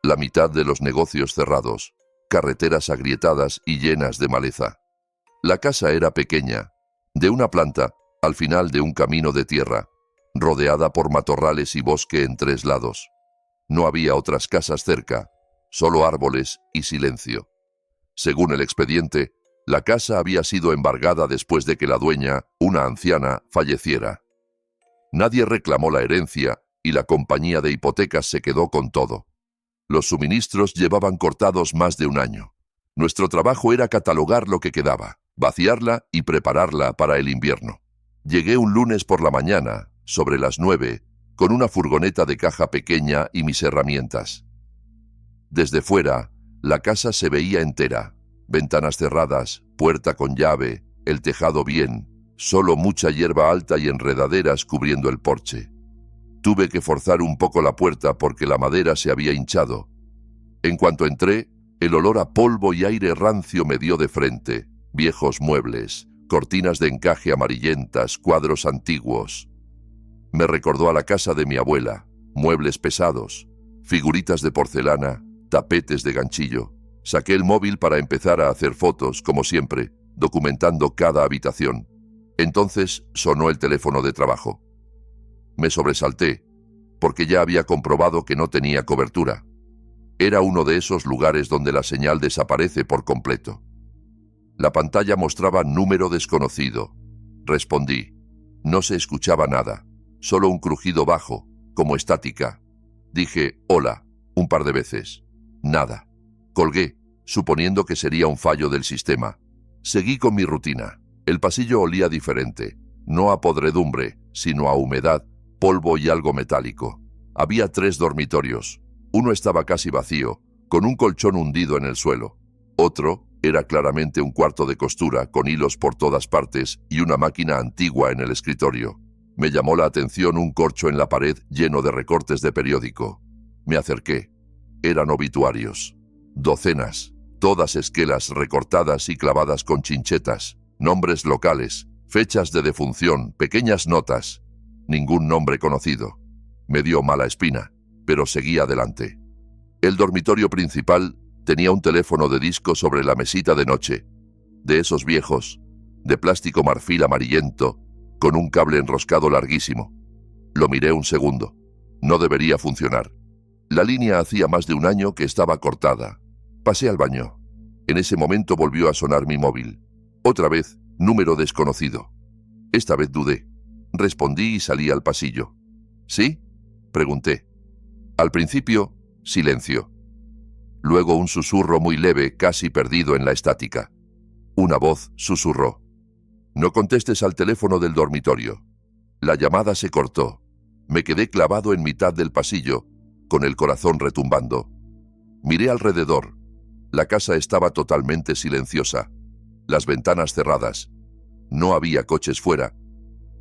La mitad de los negocios cerrados. Carreteras agrietadas y llenas de maleza. La casa era pequeña, de una planta, al final de un camino de tierra, rodeada por matorrales y bosque en 3 lados. No había otras casas cerca, solo árboles y silencio. Según el expediente, la casa había sido embargada después de que la dueña, una anciana, falleciera. Nadie reclamó la herencia y la compañía de hipotecas se quedó con todo. Los suministros llevaban cortados más de un año. Nuestro trabajo era catalogar lo que quedaba, vaciarla y prepararla para el invierno. Llegué un lunes por la mañana, sobre las 9, con una furgoneta de caja pequeña y mis herramientas. Desde fuera, la casa se veía entera, ventanas cerradas, puerta con llave, el tejado bien, solo mucha hierba alta y enredaderas cubriendo el porche. Tuve que forzar un poco la puerta porque la madera se había hinchado. En cuanto entré, el olor a polvo y aire rancio me dio de frente. Viejos muebles, cortinas de encaje amarillentas, cuadros antiguos. Me recordó a la casa de mi abuela, muebles pesados, figuritas de porcelana, tapetes de ganchillo. Saqué el móvil para empezar a hacer fotos, como siempre, documentando cada habitación. Entonces sonó el teléfono de trabajo. Me sobresalté, porque ya había comprobado que no tenía cobertura. Era uno de esos lugares donde la señal desaparece por completo. La pantalla mostraba número desconocido. Respondí. No se escuchaba nada, solo un crujido bajo, como estática. Dije, hola, un par de veces. Nada. Colgué, suponiendo que sería un fallo del sistema. Seguí con mi rutina. El pasillo olía diferente, no a podredumbre, sino a humedad, polvo y algo metálico. Había 3 dormitorios. Uno estaba casi vacío, con un colchón hundido en el suelo. Otro era claramente un cuarto de costura, con hilos por todas partes y una máquina antigua en el escritorio. Me llamó la atención un corcho en la pared lleno de recortes de periódico. Me acerqué. Eran obituarios. Docenas, todas esquelas recortadas y clavadas con chinchetas. Nombres locales, fechas de defunción, pequeñas notas. Ningún nombre conocido. Me dio mala espina, pero seguí adelante. El dormitorio principal tenía un teléfono de disco sobre la mesita de noche, de esos viejos, de plástico marfil amarillento, con un cable enroscado larguísimo. Lo miré un segundo. No debería funcionar. La línea hacía más de un año que estaba cortada. Pasé al baño. En ese momento volvió a sonar mi móvil. Otra vez, número desconocido. Esta vez dudé. Respondí y salí al pasillo. ¿Sí?, pregunté. Al principio, silencio. Luego un susurro muy leve, casi perdido en la estática. Una voz susurró. No contestes al teléfono del dormitorio. La llamada se cortó. Me quedé clavado en mitad del pasillo, con el corazón retumbando. Miré alrededor. La casa estaba totalmente silenciosa. Las ventanas cerradas. No había coches fuera.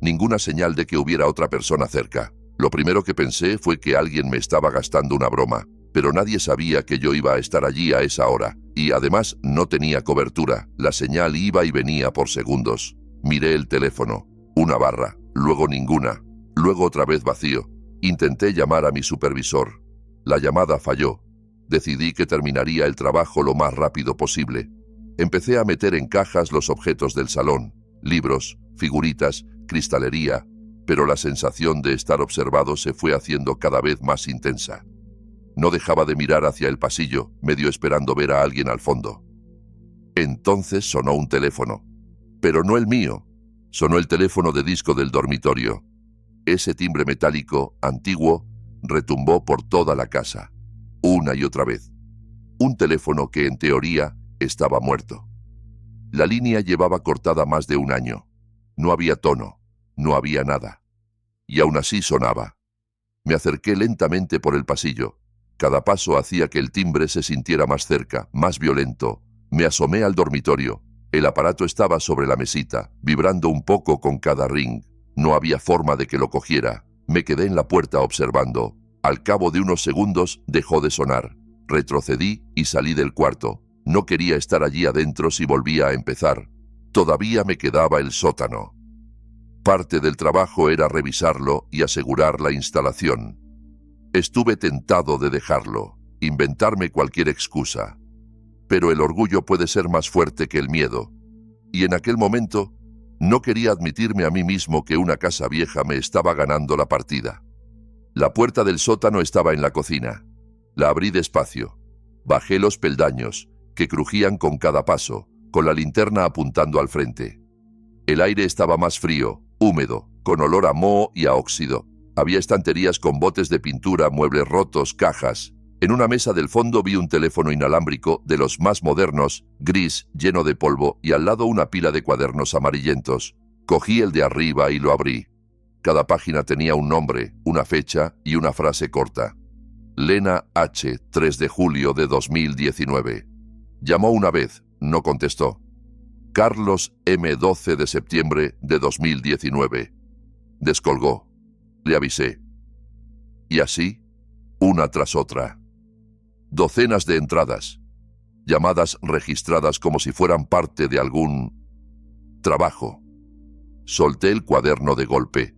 Ninguna señal de que hubiera otra persona cerca. Lo primero que pensé fue que alguien me estaba gastando una broma, pero nadie sabía que yo iba a estar allí a esa hora, y además no tenía cobertura. La señal iba y venía por segundos. Miré el teléfono. Una barra, luego ninguna, luego otra vez vacío. Intenté llamar a mi supervisor. La llamada falló. Decidí que terminaría el trabajo lo más rápido posible. Empecé a meter en cajas los objetos del salón, libros, figuritas, cristalería, pero la sensación de estar observado se fue haciendo cada vez más intensa. No dejaba de mirar hacia el pasillo, medio esperando ver a alguien al fondo. Entonces sonó un teléfono. Pero no el mío. Sonó el teléfono de disco del dormitorio. Ese timbre metálico, antiguo, retumbó por toda la casa, una y otra vez. Un teléfono que en teoría estaba muerto. La línea llevaba cortada más de un año. No había tono, no había nada. Y aún así sonaba. Me acerqué lentamente por el pasillo. Cada paso hacía que el timbre se sintiera más cerca, más violento. Me asomé al dormitorio. El aparato estaba sobre la mesita, vibrando un poco con cada ring. No había forma de que lo cogiera. Me quedé en la puerta observando. Al cabo de unos segundos dejó de sonar. Retrocedí y salí del cuarto. No quería estar allí adentro si volvía a empezar. Todavía me quedaba el sótano. Parte del trabajo era revisarlo y asegurar la instalación. Estuve tentado de dejarlo, inventarme cualquier excusa. Pero el orgullo puede ser más fuerte que el miedo. Y en aquel momento no quería admitirme a mí mismo que una casa vieja me estaba ganando la partida. La puerta del sótano estaba en la cocina. La abrí despacio. Bajé los peldaños, que crujían con cada paso, con la linterna apuntando al frente. El aire estaba más frío, húmedo, con olor a moho y a óxido. Había estanterías con botes de pintura, muebles rotos, cajas. En una mesa del fondo vi un teléfono inalámbrico de los más modernos, gris, lleno de polvo, y al lado una pila de cuadernos amarillentos. Cogí el de arriba y lo abrí. Cada página tenía un nombre, una fecha y una frase corta. Lena H., 3 de julio de 2019. Llamó una vez, no contestó. Carlos M., 12 de septiembre de 2019. Descolgó. Le avisé. Y así, una tras otra. Docenas de entradas. Llamadas registradas como si fueran parte de algún trabajo. Solté el cuaderno de golpe.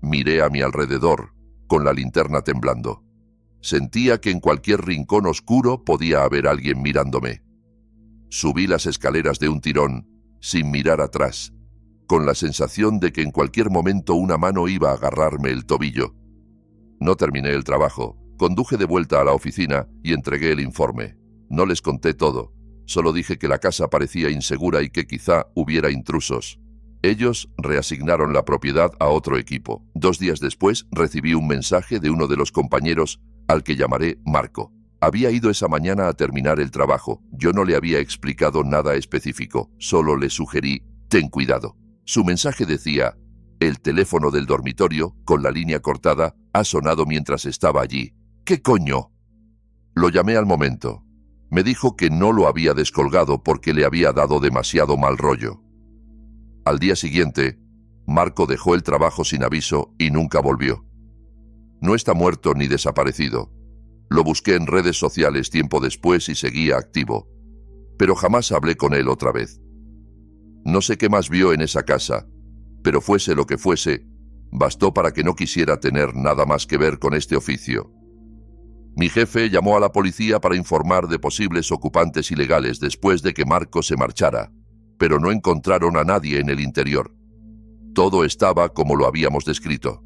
Miré a mi alrededor, con la linterna temblando. Sentía que en cualquier rincón oscuro podía haber alguien mirándome. Subí las escaleras de un tirón, sin mirar atrás, con la sensación de que en cualquier momento una mano iba a agarrarme el tobillo. No terminé el trabajo, conduje de vuelta a la oficina y entregué el informe. No les conté todo, solo dije que la casa parecía insegura y que quizá hubiera intrusos. Ellos reasignaron la propiedad a otro equipo. 2 días después recibí un mensaje de uno de los compañeros, al que llamaré Marco. Había ido esa mañana a terminar el trabajo. Yo no le había explicado nada específico, solo le sugerí, ten cuidado. Su mensaje decía, el teléfono del dormitorio, con la línea cortada, ha sonado mientras estaba allí. ¿Qué coño? Lo llamé al momento. Me dijo que no lo había descolgado porque le había dado demasiado mal rollo. Al día siguiente, Marco dejó el trabajo sin aviso y nunca volvió. No está muerto ni desaparecido. Lo busqué en redes sociales tiempo después y seguía activo, pero jamás hablé con él otra vez. No sé qué más vio en esa casa, pero fuese lo que fuese, bastó para que no quisiera tener nada más que ver con este oficio. Mi jefe llamó a la policía para informar de posibles ocupantes ilegales después de que Marco se marchara, pero no encontraron a nadie en el interior. Todo estaba como lo habíamos descrito.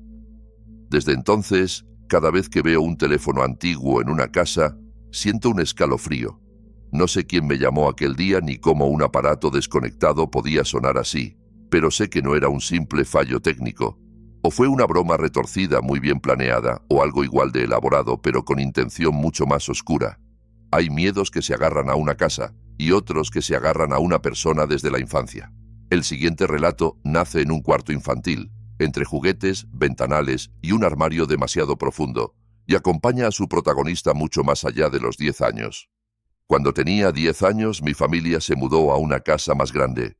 Desde entonces, cada vez que veo un teléfono antiguo en una casa, siento un escalofrío. No sé quién me llamó aquel día ni cómo un aparato desconectado podía sonar así, pero sé que no era un simple fallo técnico. O fue una broma retorcida muy bien planeada, o algo igual de elaborado, pero con intención mucho más oscura. Hay miedos que se agarran a una casa, y otros que se agarran a una persona desde la infancia. El siguiente relato nace en un cuarto infantil, entre juguetes, ventanales y un armario demasiado profundo, y acompaña a su protagonista mucho más allá de los 10 años. Cuando tenía 10 años, mi familia se mudó a una casa más grande.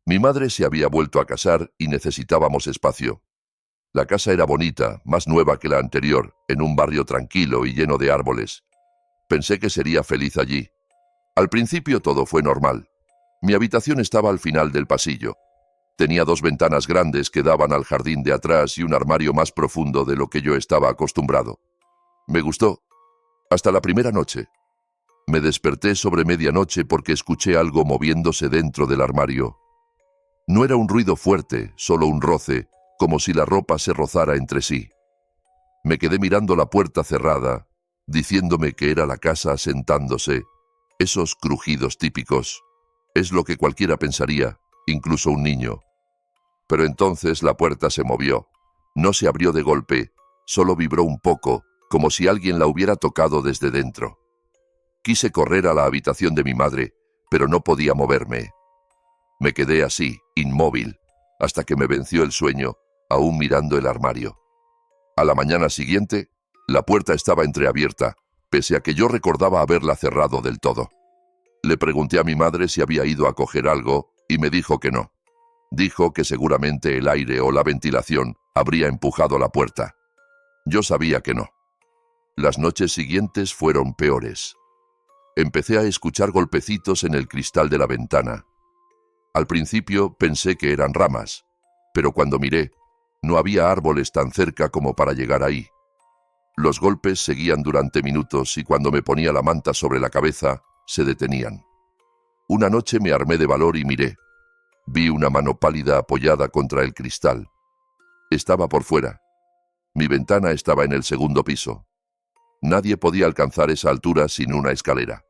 Mi madre se había vuelto a casar y necesitábamos espacio. La casa era bonita, más nueva que la anterior, en un barrio tranquilo y lleno de árboles. Pensé que sería feliz allí. Al principio todo fue normal. Mi habitación estaba al final del pasillo. Tenía 2 ventanas grandes que daban al jardín de atrás y un armario más profundo de lo que yo estaba acostumbrado. Me gustó. Hasta la primera noche. Me desperté sobre medianoche porque escuché algo moviéndose dentro del armario. No era un ruido fuerte, solo un roce, como si la ropa se rozara entre sí. Me quedé mirando la puerta cerrada, diciéndome que era la casa asentándose. Esos crujidos típicos. Es lo que cualquiera pensaría, incluso un niño. Pero entonces la puerta se movió. No se abrió de golpe, Solo vibró un poco, como si alguien la hubiera tocado desde dentro. Quise correr a la habitación de mi madre, pero no podía moverme. Me quedé así, inmóvil, hasta que me venció el sueño, aún mirando el armario. A la mañana siguiente, la puerta estaba entreabierta, pese a que yo recordaba haberla cerrado del todo. Le pregunté a mi madre si había ido a coger algo y me dijo que no. Dijo que seguramente el aire o la ventilación habría empujado la puerta. Yo sabía que no. Las noches siguientes fueron peores. Empecé a escuchar golpecitos en el cristal de la ventana. Al principio pensé que eran ramas, pero cuando miré, no había árboles tan cerca como para llegar ahí. Los golpes seguían durante minutos y cuando me ponía la manta sobre la cabeza, se detenían. Una noche me armé de valor y miré. Vi una mano pálida apoyada contra el cristal. Estaba por fuera. Mi ventana estaba en el segundo piso. Nadie podía alcanzar esa altura sin una escalera.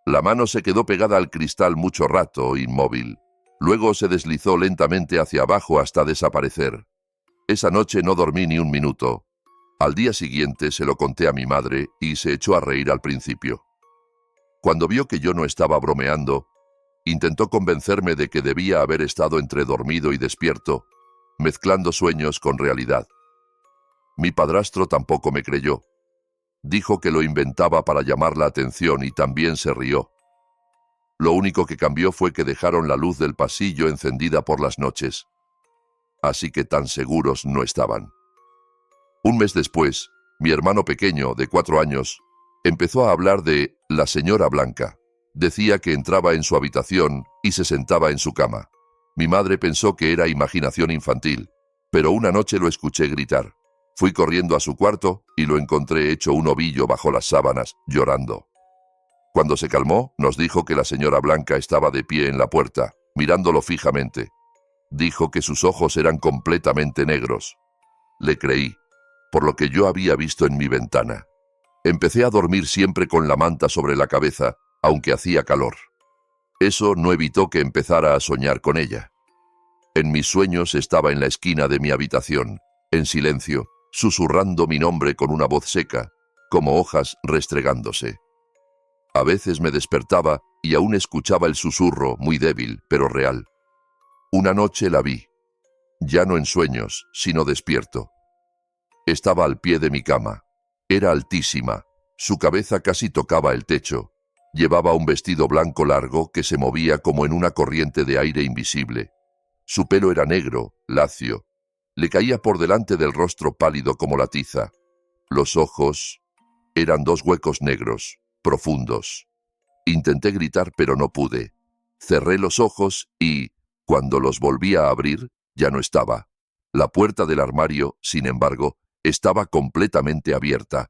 La mano se quedó pegada al cristal mucho rato, inmóvil. Luego se deslizó lentamente hacia abajo hasta desaparecer. Esa noche no dormí ni un minuto. Al día siguiente se lo conté a mi madre y se echó a reír al principio. Cuando vio que yo no estaba bromeando, intentó convencerme de que debía haber estado entre dormido y despierto, mezclando sueños con realidad. Mi padrastro tampoco me creyó. Dijo que lo inventaba para llamar la atención y también se rió. Lo único que cambió fue que dejaron la luz del pasillo encendida por las noches. Así que tan seguros no estaban. Un mes después, mi hermano pequeño, de 4 años, empezó a hablar de la señora Blanca. Decía que entraba en su habitación y se sentaba en su cama. Mi madre pensó que era imaginación infantil, pero una noche lo escuché gritar. Fui corriendo a su cuarto y lo encontré hecho un ovillo bajo las sábanas, llorando. Cuando se calmó, nos dijo que la señora Blanca estaba de pie en la puerta, mirándolo fijamente. Dijo que sus ojos eran completamente negros. Le creí, por lo que yo había visto en mi ventana. Empecé a dormir siempre con la manta sobre la cabeza, aunque hacía calor. Eso no evitó que empezara a soñar con ella. En mis sueños estaba en la esquina de mi habitación, en silencio, susurrando mi nombre con una voz seca, como hojas restregándose. A veces me despertaba y aún escuchaba el susurro, muy débil, pero real. Una noche la vi, ya no en sueños, sino despierto. Estaba al pie de mi cama. Era altísima, su cabeza casi tocaba el techo. Llevaba un vestido blanco largo que se movía como en una corriente de aire invisible. Su pelo era negro, lacio. Le caía por delante del rostro pálido como la tiza. Los ojos eran 2 huecos negros, profundos. Intenté gritar, pero no pude. Cerré los ojos y, cuando los volví a abrir, ya no estaba. La puerta del armario, sin embargo, estaba completamente abierta.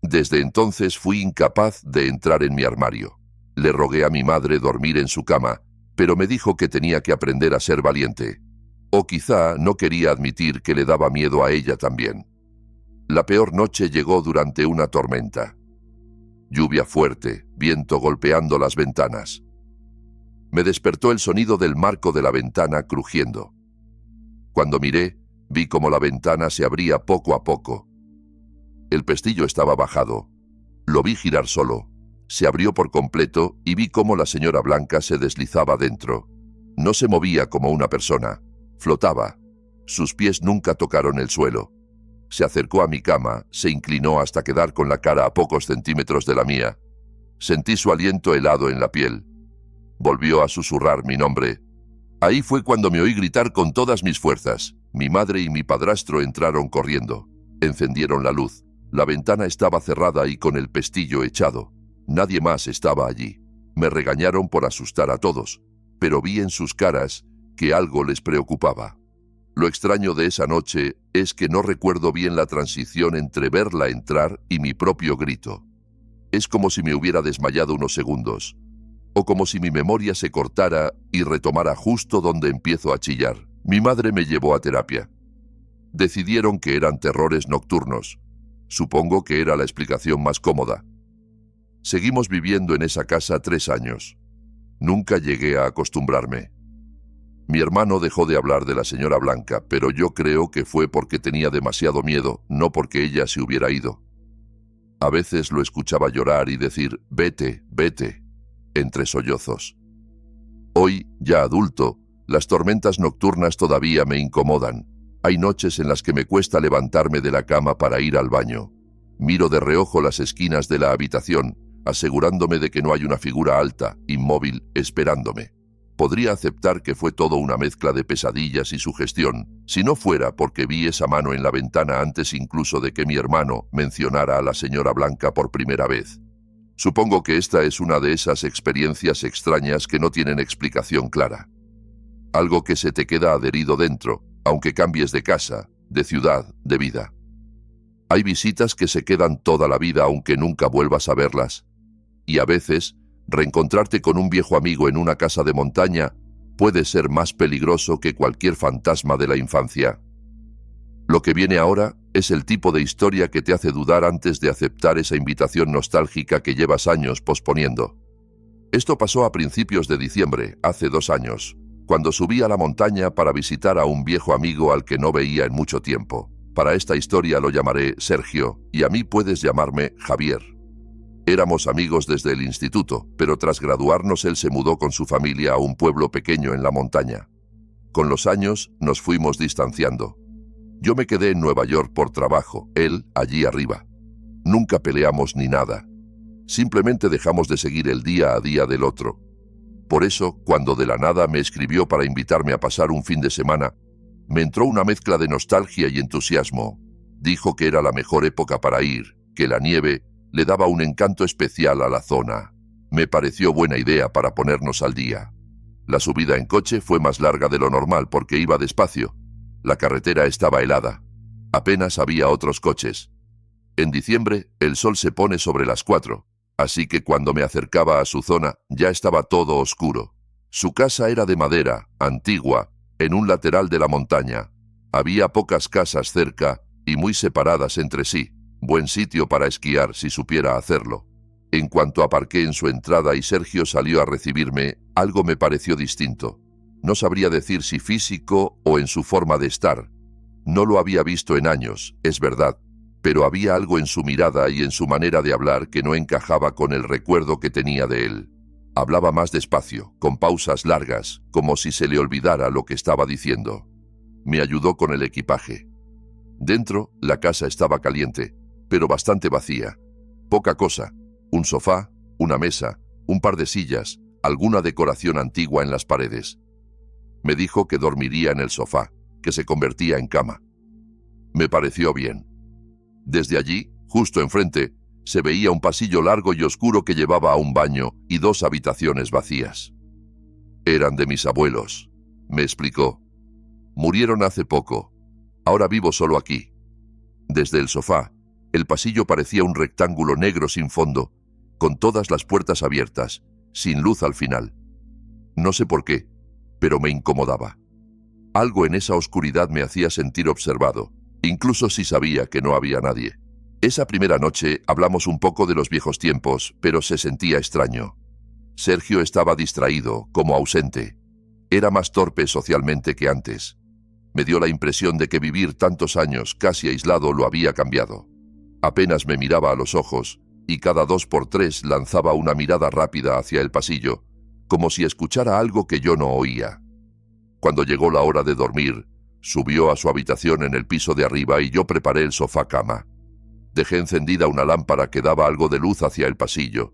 Desde entonces fui incapaz de entrar en mi armario. Le rogué a mi madre dormir en su cama, pero me dijo que tenía que aprender a ser valiente. O quizá no quería admitir que le daba miedo a ella también. La peor noche llegó durante una tormenta. Lluvia fuerte, viento golpeando las ventanas. Me despertó el sonido del marco de la ventana crujiendo. Cuando miré, vi cómo la ventana se abría poco a poco. El pestillo estaba bajado. Lo vi girar solo. Se abrió por completo y vi cómo la señora Blanca se deslizaba dentro. No se movía como una persona. Flotaba. Sus pies nunca tocaron el suelo. Se acercó a mi cama, se inclinó hasta quedar con la cara a pocos centímetros de la mía. Sentí su aliento helado en la piel. Volvió a susurrar mi nombre. Ahí fue cuando me oí gritar con todas mis fuerzas. Mi madre y mi padrastro entraron corriendo. Encendieron la luz. La ventana estaba cerrada y con el pestillo echado. Nadie más estaba allí. Me regañaron por asustar a todos, pero vi en sus caras que algo les preocupaba. Lo extraño de esa noche es que no recuerdo bien la transición entre verla entrar y mi propio grito. Es como si me hubiera desmayado unos segundos, o como si mi memoria se cortara y retomara justo donde empiezo a chillar. Mi madre me llevó a terapia. Decidieron que eran terrores nocturnos. Supongo que era la explicación más cómoda. Seguimos viviendo en esa casa 3 años. Nunca llegué a acostumbrarme. Mi hermano dejó de hablar de la señora Blanca, pero yo creo que fue porque tenía demasiado miedo, no porque ella se hubiera ido. A veces lo escuchaba llorar y decir «vete, vete», entre sollozos. Hoy, ya adulto, las tormentas nocturnas todavía me incomodan. Hay noches en las que me cuesta levantarme de la cama para ir al baño. Miro de reojo las esquinas de la habitación, asegurándome de que no hay una figura alta, inmóvil, esperándome. Podría aceptar que fue todo una mezcla de pesadillas y sugestión, si no fuera porque vi esa mano en la ventana antes incluso de que mi hermano mencionara a la señora Blanca por primera vez. Supongo que esta es una de esas experiencias extrañas que no tienen explicación clara. Algo que se te queda adherido dentro, aunque cambies de casa, de ciudad, de vida. Hay visitas que se quedan toda la vida aunque nunca vuelvas a verlas. Y a veces, reencontrarte con un viejo amigo en una casa de montaña puede ser más peligroso que cualquier fantasma de la infancia. Lo que viene ahora es el tipo de historia que te hace dudar antes de aceptar esa invitación nostálgica que llevas años posponiendo. Esto pasó a principios de diciembre, hace 2 años, cuando subí a la montaña para visitar a un viejo amigo al que no veía en mucho tiempo. Para esta historia lo llamaré Sergio, y a mí puedes llamarme Javier. Éramos amigos desde el instituto, pero tras graduarnos él se mudó con su familia a un pueblo pequeño en la montaña. Con los años nos fuimos distanciando. Yo me quedé en Nueva York por trabajo, él allí arriba. Nunca peleamos ni nada. Simplemente dejamos de seguir el día a día del otro. Por eso, cuando de la nada me escribió para invitarme a pasar un fin de semana, me entró una mezcla de nostalgia y entusiasmo. Dijo que era la mejor época para ir, que la nieve le daba un encanto especial a la zona. Me pareció buena idea para ponernos al día. La subida en coche fue más larga de lo normal porque iba despacio. La carretera estaba helada. Apenas había otros coches. En diciembre, el sol se pone sobre las 4, así que cuando me acercaba a su zona ya estaba todo oscuro. Su casa era de madera, antigua, en un lateral de la montaña. Había pocas casas cerca y muy separadas entre sí. Buen sitio para esquiar si supiera hacerlo. En cuanto aparqué en su entrada y Sergio salió a recibirme, algo me pareció distinto. No sabría decir si físico o en su forma de estar. No lo había visto en años, es verdad, pero había algo en su mirada y en su manera de hablar que no encajaba con el recuerdo que tenía de él. Hablaba más despacio, con pausas largas, como si se le olvidara lo que estaba diciendo. Me ayudó con el equipaje. Dentro, la casa estaba caliente, pero bastante vacía. Poca cosa, un sofá, una mesa, un par de sillas, alguna decoración antigua en las paredes. Me dijo que dormiría en el sofá, que se convertía en cama. Me pareció bien. Desde allí, justo enfrente, se veía un pasillo largo y oscuro que llevaba a un baño y 2 habitaciones vacías. Eran de mis abuelos, me explicó. Murieron hace poco. Ahora vivo solo aquí. Desde el sofá, el pasillo parecía un rectángulo negro sin fondo, con todas las puertas abiertas, sin luz al final. No sé por qué, pero me incomodaba. Algo en esa oscuridad me hacía sentir observado, incluso si sabía que no había nadie. Esa primera noche hablamos un poco de los viejos tiempos, pero se sentía extraño. Sergio estaba distraído, como ausente. Era más torpe socialmente que antes. Me dio la impresión de que vivir tantos años casi aislado lo había cambiado. Apenas me miraba a los ojos, y cada 2 por 3 lanzaba una mirada rápida hacia el pasillo, como si escuchara algo que yo no oía. Cuando llegó la hora de dormir, subió a su habitación en el piso de arriba y yo preparé el sofá cama. Dejé encendida una lámpara que daba algo de luz hacia el pasillo.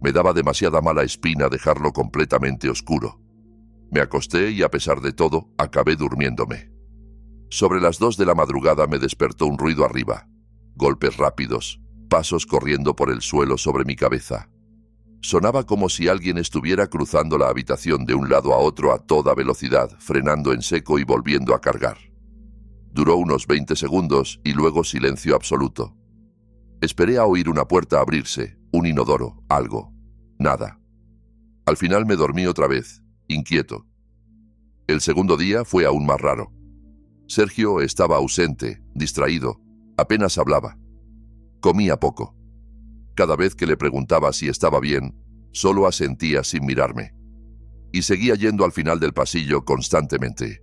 Me daba demasiada mala espina dejarlo completamente oscuro. Me acosté y a pesar de todo, acabé durmiéndome. Sobre las 2 de la madrugada me despertó un ruido arriba. Golpes rápidos, pasos corriendo por el suelo sobre mi cabeza. Sonaba como si alguien estuviera cruzando la habitación de un lado a otro a toda velocidad, frenando en seco y volviendo a cargar. Duró unos 20 segundos y luego silencio absoluto. Esperé a oír una puerta abrirse, un inodoro, algo. Nada. Al final me dormí otra vez, inquieto. El segundo día fue aún más raro. Sergio estaba ausente, distraído, apenas hablaba. Comía poco. Cada vez que le preguntaba si estaba bien, solo asentía sin mirarme. y seguía yendo al final del pasillo constantemente.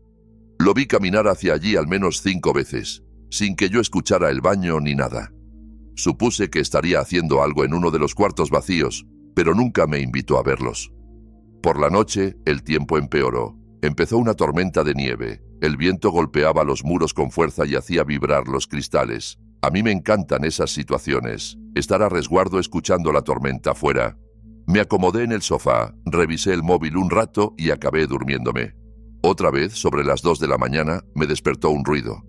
Lo vi caminar hacia allí al menos 5 veces, sin que yo escuchara el baño ni nada. Supuse que estaría haciendo algo en uno de los cuartos vacíos, pero nunca me invitó a verlos. Por la noche, el tiempo empeoró. Empezó una tormenta de nieve. El viento golpeaba los muros con fuerza y hacía vibrar los cristales. A mí me encantan esas situaciones, estar a resguardo escuchando la tormenta afuera. Me acomodé en el sofá, revisé el móvil un rato y acabé durmiéndome. Otra vez, sobre las 2 de la mañana, me despertó un ruido.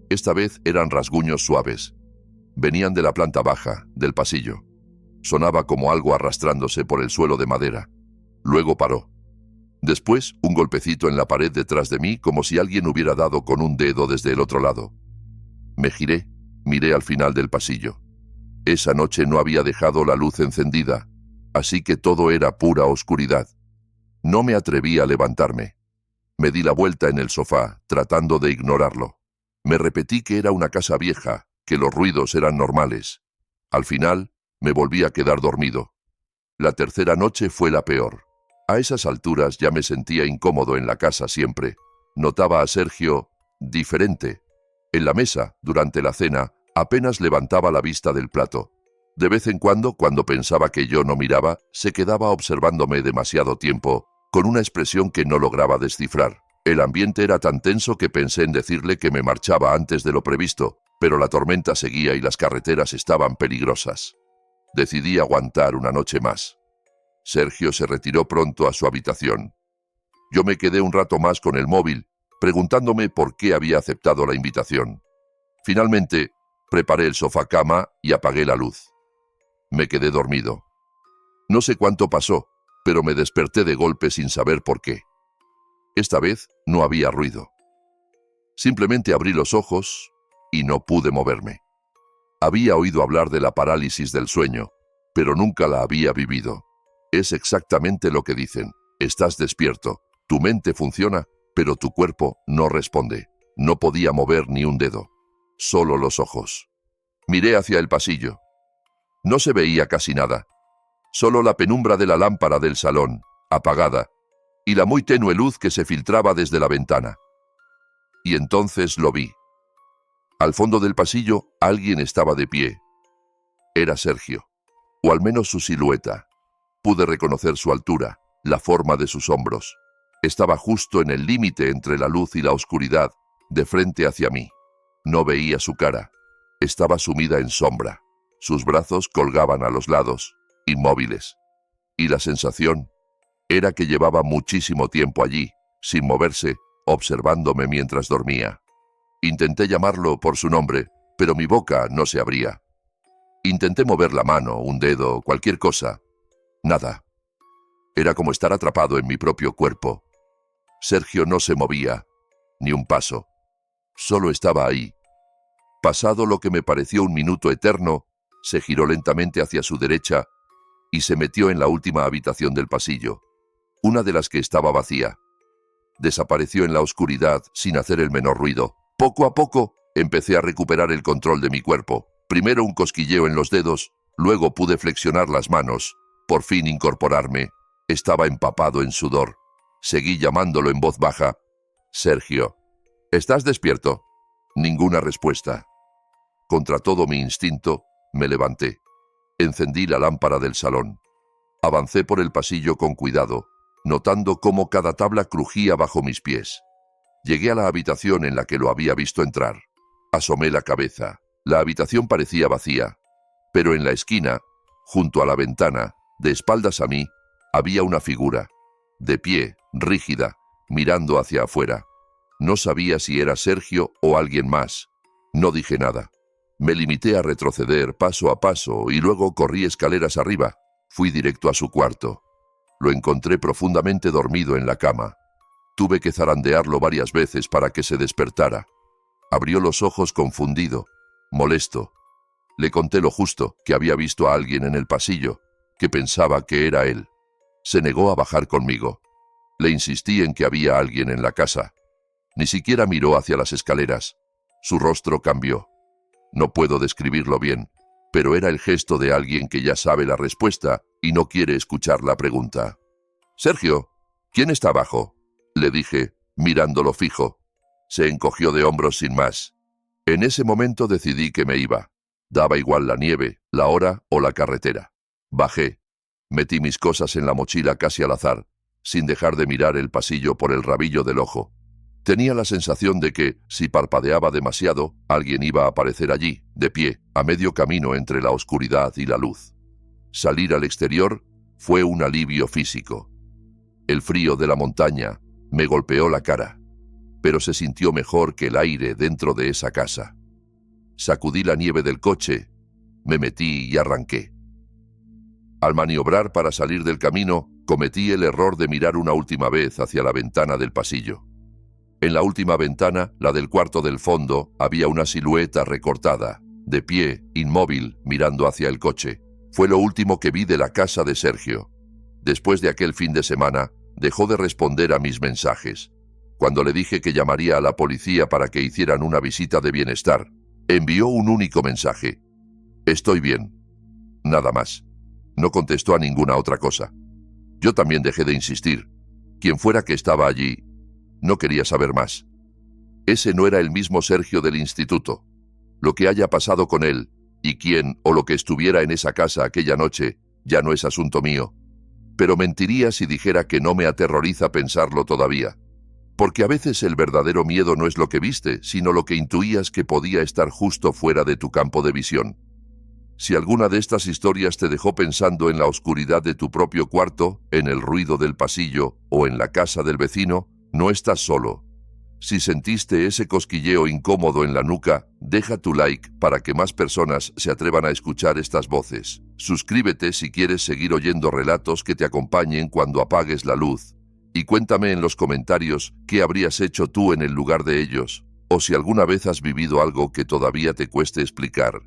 Esta vez eran rasguños suaves. Venían de la planta baja, del pasillo. Sonaba como algo arrastrándose por el suelo de madera. Luego paró. Después, un golpecito en la pared detrás de mí, como si alguien hubiera dado con un dedo desde el otro lado. Me giré, miré al final del pasillo. Esa noche no había dejado la luz encendida, así que todo era pura oscuridad. No me atreví a levantarme. Me di la vuelta en el sofá, tratando de ignorarlo. Me repetí que era una casa vieja, que los ruidos eran normales. Al final, me volví a quedar dormido. La tercera noche fue la peor. A esas alturas ya me sentía incómodo en la casa siempre. Notaba a Sergio diferente. En la mesa, durante la cena, apenas levantaba la vista del plato. De vez en cuando pensaba que yo no miraba, se quedaba observándome demasiado tiempo, con una expresión que no lograba descifrar. El ambiente era tan tenso que pensé en decirle que me marchaba antes de lo previsto, pero la tormenta seguía y las carreteras estaban peligrosas. Decidí aguantar una noche más. Sergio se retiró pronto a su habitación. Yo me quedé un rato más con el móvil, preguntándome por qué había aceptado la invitación. Finalmente, preparé el sofá-cama y apagué la luz. Me quedé dormido. No sé cuánto pasó, pero me desperté de golpe sin saber por qué. Esta vez no había ruido. Simplemente abrí los ojos y no pude moverme. Había oído hablar de la parálisis del sueño, pero nunca la había vivido. Es exactamente lo que dicen. Estás despierto, tu mente funciona, pero tu cuerpo no responde. No podía mover ni un dedo, solo los ojos. Miré hacia el pasillo. No se veía casi nada, solo la penumbra de la lámpara del salón, apagada, y la muy tenue luz que se filtraba desde la ventana. Y entonces lo vi. Al fondo del pasillo, alguien estaba de pie. Era Sergio, o al menos su silueta. Pude reconocer su altura, la forma de sus hombros. Estaba justo en el límite entre la luz y la oscuridad, de frente hacia mí. No veía su cara. Estaba sumida en sombra. Sus brazos colgaban a los lados, inmóviles. Y la sensación era que llevaba muchísimo tiempo allí, sin moverse, observándome mientras dormía. Intenté llamarlo por su nombre, pero mi boca no se abría. Intenté mover la mano, un dedo, cualquier cosa. Nada. Era como estar atrapado en mi propio cuerpo. Sergio no se movía, ni un paso. Solo estaba ahí. Pasado lo que me pareció un minuto eterno, se giró lentamente hacia su derecha y se metió en la última habitación del pasillo, una de las que estaba vacía. Desapareció en la oscuridad sin hacer el menor ruido. Poco a poco empecé a recuperar el control de mi cuerpo. Primero un cosquilleo en los dedos, luego pude flexionar las manos. Por fin incorporarme. Estaba empapado en sudor. Seguí llamándolo en voz baja. Sergio, ¿estás despierto? Ninguna respuesta. Contra todo mi instinto, me levanté. Encendí la lámpara del salón. Avancé por el pasillo con cuidado, notando cómo cada tabla crujía bajo mis pies. Llegué a la habitación en la que lo había visto entrar. Asomé la cabeza. La habitación parecía vacía, pero en la esquina, junto a la ventana, de espaldas a mí, había una figura, de pie, rígida, mirando hacia afuera. No sabía si era Sergio o alguien más. No dije nada. Me limité a retroceder paso a paso y luego corrí escaleras arriba. Fui directo a su cuarto. Lo encontré profundamente dormido en la cama. Tuve que zarandearlo varias veces para que se despertara. Abrió los ojos confundido, molesto. Le conté lo justo, que había visto a alguien en el pasillo, que pensaba que era él. Se negó a bajar conmigo. Le insistí en que había alguien en la casa. Ni siquiera miró hacia las escaleras. Su rostro cambió. No puedo describirlo bien, pero era el gesto de alguien que ya sabe la respuesta y no quiere escuchar la pregunta. «Sergio, ¿Quién está abajo?, le dije, mirándolo fijo. Se encogió de hombros sin más. En ese momento decidí que me iba. Daba igual la nieve, la hora o la carretera. Bajé. Metí mis cosas en la mochila casi al azar, sin dejar de mirar el pasillo por el rabillo del ojo. Tenía la sensación de que, si parpadeaba demasiado, alguien iba a aparecer allí, de pie, a medio camino entre la oscuridad y la luz. Salir al exterior fue un alivio físico. El frío de la montaña me golpeó la cara, pero se sintió mejor que el aire dentro de esa casa. Sacudí la nieve del coche, me metí y arranqué. Al maniobrar para salir del camino, cometí el error de mirar una última vez hacia la ventana del pasillo. En la última ventana, la del cuarto del fondo, había una silueta recortada, de pie, inmóvil, mirando hacia el coche. Fue lo último que vi de la casa de Sergio. Después de aquel fin de semana, dejó de responder a mis mensajes. Cuando le dije que llamaría a la policía para que hicieran una visita de bienestar, envió un único mensaje: «Estoy bien». Nada más. No contestó a ninguna otra cosa. Yo también dejé de insistir. Quien fuera que estaba allí, no quería saber más. Ese no era el mismo Sergio del instituto. Lo que haya pasado con él, y quién o lo que estuviera en esa casa aquella noche, ya no es asunto mío. Pero mentiría si dijera que no me aterroriza pensarlo todavía. Porque a veces el verdadero miedo no es lo que viste, sino lo que intuías que podía estar justo fuera de tu campo de visión. Si alguna de estas historias te dejó pensando en la oscuridad de tu propio cuarto, en el ruido del pasillo o en la casa del vecino, no estás solo. Si sentiste ese cosquilleo incómodo en la nuca, deja tu like para que más personas se atrevan a escuchar estas voces. Suscríbete si quieres seguir oyendo relatos que te acompañen cuando apagues la luz. Y cuéntame en los comentarios qué habrías hecho tú en el lugar de ellos, o si alguna vez has vivido algo que todavía te cueste explicar.